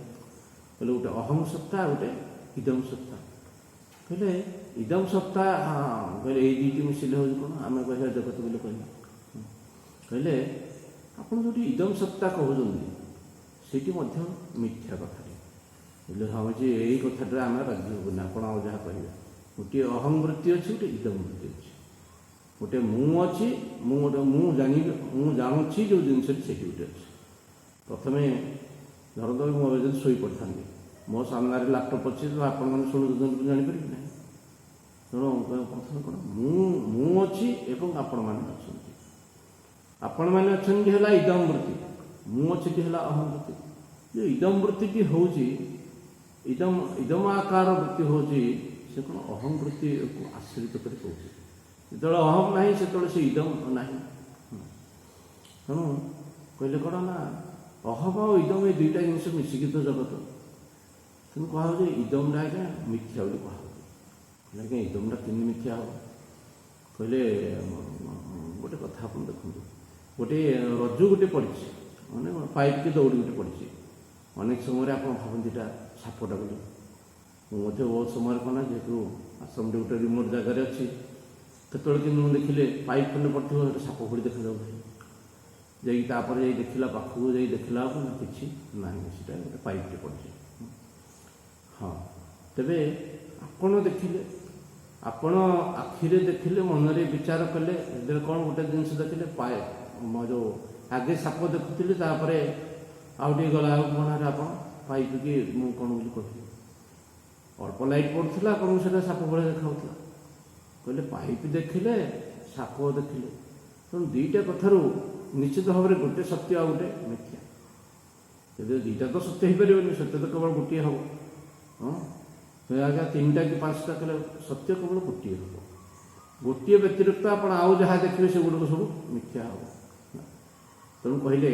କହିଲେ ଗୋଟେ ଅହଂ ସତ୍ତା, ଗୋଟେ ଇଦମ୍ ସତ୍ତା। କହିଲେ ଇଦମ୍ ସତ୍ତା, କହିଲେ ଏଇ ଦୁଇଟି ମିଶିଲେ ହେଉଛି କ'ଣ? ଆମେ କହିବା ଜଗତ ବୋଲି କହିବା। କହିଲେ ଆପଣ ଯେଉଁଠି ଇଦମ୍ ସତ୍ତା କହୁଛନ୍ତି ସେଇଠି ମଧ୍ୟ ମିଥ୍ୟା କଥାଟି। କହିଲେ ଭାବୁଛି ଏଇ କଥାଟାରେ ଆମେ ରାଜି ହେବୁନି, ଆପଣ ଆଉ ଯାହା କହିବେ। ଗୋଟିଏ ଅହଂ ବୃତ୍ତି ଅଛି, ଗୋଟେ ଇଦମ୍ ବୃତ୍ତି ଅଛି। ଗୋଟେ ମୁଁ ଅଛି, ମୁଁ ଜାଣୁଛି ଯେଉଁ ଜିନିଷଟି ସେଇଠି ଗୋଟେ ଅଛି। प्रथमे धरत मोर जब शोई पड़ता मो सामने लैपटॉप अच्छे तो आपण मैंने शुणु जापर ना तेणु प्रथम कौन मुझी एवं आपण मैंने आपण मैंने अच्छा इदम वृत्ति मुझी है अहम वृत्ति जो इदम वृत्ति हूँ इदम इदम आकार वृत्ति हूँ से कौन अहम वृत्ति को आश्रित कर जो अहम ना से इदम ना तेणु कहले कौन ना अहम और इदम ये दुईटा जिन मिसिकी तो जगत तेणु कह इदमटा आज्ञा मिथ्या बोली कह आज्ञा इदमटा तीन मिथ्या हम कहले गोटे कथा आप देखो गोटे रज्जु गोटे पड़ी मैंने पाइप की दौड़ी गोटे पड़ी अनेक समय आप भावती सापटा बोली मुझे बहुत समय कना जेहतु आश्रम गोटे रिमोट जगार अच्छी केतल कि देखिले पाइप खंडे पड़े साप भड़ी देखा जापर देखला पाखक जा देखला कि ना गोटे पाइपटे पड़े हाँ तेरे आपण देखिले आपण आखिरे देखिले मनरे विचार कले कौन गोटे जिनस देखिले पाए जो आगे साप देखुले आउटे गला मन आप पाइप कि मुझे कौन बोली कहली अल्प लाइट पड़ता कौन से साप भाई देखा कहले पाइप देखिले साप देखिले तेणु दुईटा कथार निश्चित भाव में गोटे सत्य आ गोटे मिथ्या जब दुईटा तो सत्य हो पार सत्य तो केवल गोटे हम हाँ तो आज्ञा तीन टा कि पांचटा कले सत्य केवल गोटे हम गोटे व्यतिरिक्त आप आउ जहाँ देखिए से गुड़क सब मिथ्या हम तेणु कहले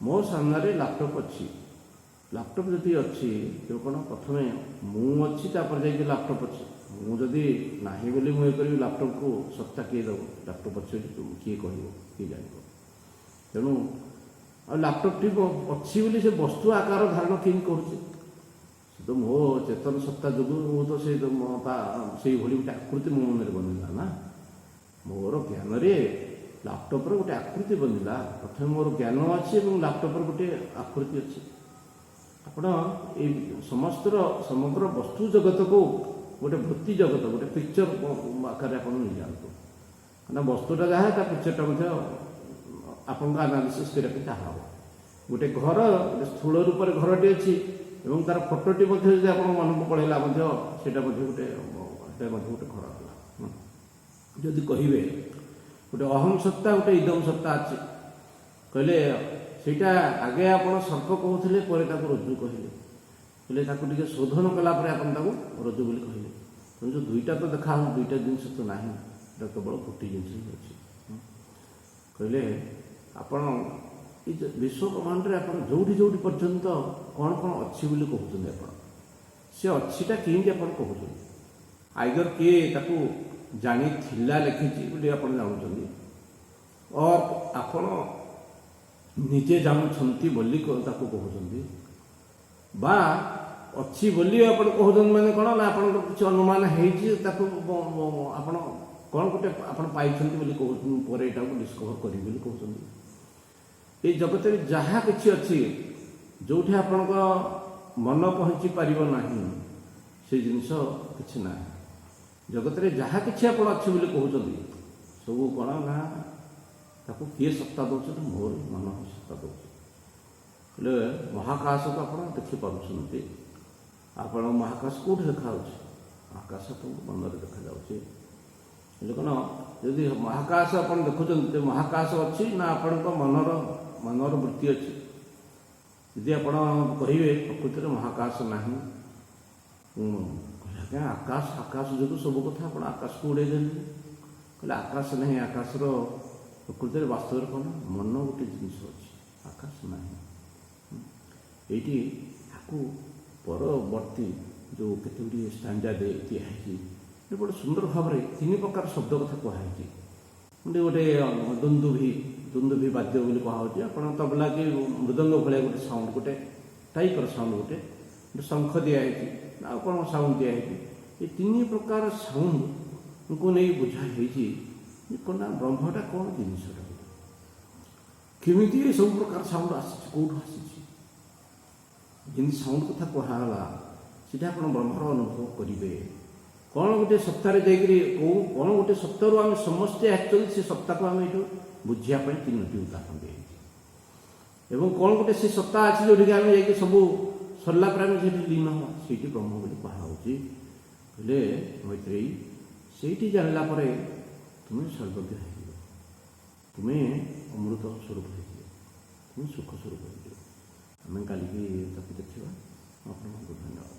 मो सामने लैपटॉप अच्छी लैपटॉप जी अच्छी जो कौन प्रथम मुझी जाकि लैपटॉप अच्छी मुझे ना बोली मुझे करी लैपटॉप को सत्ता किए दब लैपटॉप अच्छे किए कह किए जान तेणु आ लैपटॉप टी अच्छी बोली से वस्तु आकार धारण किन कर तो मो चेतन सत्ता जो तो से भली गोटे आकृति मो मन बनला ना मोर ज्ञान लैपटॉप गोटे आकृति बनला प्रथम मोर ज्ञान अच्छी लैपटॉप गोटे आकृति अच्छी आपण समस्त समग्र वस्तु जगत को गोटे वृत्ति जगत गोटे पिक्चर आकार आप नहीं जातु क्या वस्तुटा जहाँ है पिक्चरटा आपण आनालीसीस करके चाह गोटे घर स्थूल रूप से घरटे अच्छी एवं तार फोटोटी आप मन को पड़ेगा गोटे घर है जदि कहे गोटे अहम सत्ता गोटे इदम सत्ता अच्छी कहले सेटा आगे आप सर्प कहते रज्जु कहले टे शोधन कलापर आप रज्जु बोली कहले तेणु जो दुईटा तो देखा दुईटा जिनस तो ना केवल गोटे जिनस अच्छी कहले आपण विश्व ब्रह्मांड में आप जो पर्यंत कौन कौन अच्छी बोली कहते आप से अच्छीटा कि आप कहते आइदर किए जानी थिला लिखी बोली आप जानते और आपण निजे जानते बोली कहते बा अच्छी बोली आप कहते मैंने कौन ना आप किसी अनुमान होपण कौन गोटे आप पाई बोली कहते डिस्कवर करी कहते ये जगत में जहाँ कि अच्छी जो आपण मन पहुँची पार ना से जिनस कि ना जगत में जहाँ कि आप अच्छी बोली कहते सब कौन ना ताको किए सत्ता दौर मोर मन सत्ता दौर महाकाश को आप देखिपुं आप महाकाश कौट देखा आकाश तो मन में देखा कौन यदि महाकाश आप देखुं महाकाश अच्छी ना आपण मनर मनर वृत्ति अच्छी यदि आप कहे प्रकृति में महाकाश ना क्या आकाश आकाश जो सब कथा आप आकाश को उड़े देते कहले आकाश नहीं आकाशर प्रकृति में वास्तव कौन मन गोटे जिनस अच्छी आकाश ना ये परवर्ती जो केतोटी स्टांजा दिखाई बड़े सुंदर भाव में तीन प्रकार शब्द कथा कहुई गोटे दुंदुभी वाद्य बोली कहुच्छे आप तबला कि मृदंग भाया गोटे साउंड गोटे टाइपर साउंड गोटे शंख दिखाई आ कौन साउंड दिखाई ये तीन प्रकार साउंड को नहीं बुझाई कौन ब्रह्मटा कौन जिनसटा केमी सब प्रकार साउंड आसी कौटू आसी जमी साउंड कथा कहला सीटा आप ब्रह्मर अनुभव करेंगे कौन गोटे सप्ताह कौन गोटे सप्ताह आम समस्ते एक्चुअली से सप्ताह को आम ये बुझापी तीन उदाहरण दिखाई ଏବଂ କ'ଣ ଗୋଟେ ସେ ସତ୍ତା ଅଛି ଯେଉଁଠିକି ଆମେ ଯାଇକି ସବୁ ସରିଲା ପରେ ଆମେ ସେଠି ଲୀନ ହେବା, ସେଇଠି ବ୍ରହ୍ମ ବୋଲି କୁହାହେଉଛି। କହିଲେ ମୈତ୍ରେୟୀ, ସେଇଠି ଜାଣିଲା ପରେ ତୁମେ ସର୍ବଜ୍ଞ ହେଇଯିବ, ତୁମେ ଅମୃତ ସ୍ୱରୂପ ହେଇଯିବ, ତୁମେ ସୁଖ ସ୍ୱରୂପ ହେଇଯିବ। ଆମେ କାଲିକି ତାକୁ ଦେଖିବା। ଆପଣଙ୍କୁ ଧନ୍ୟବାଦ।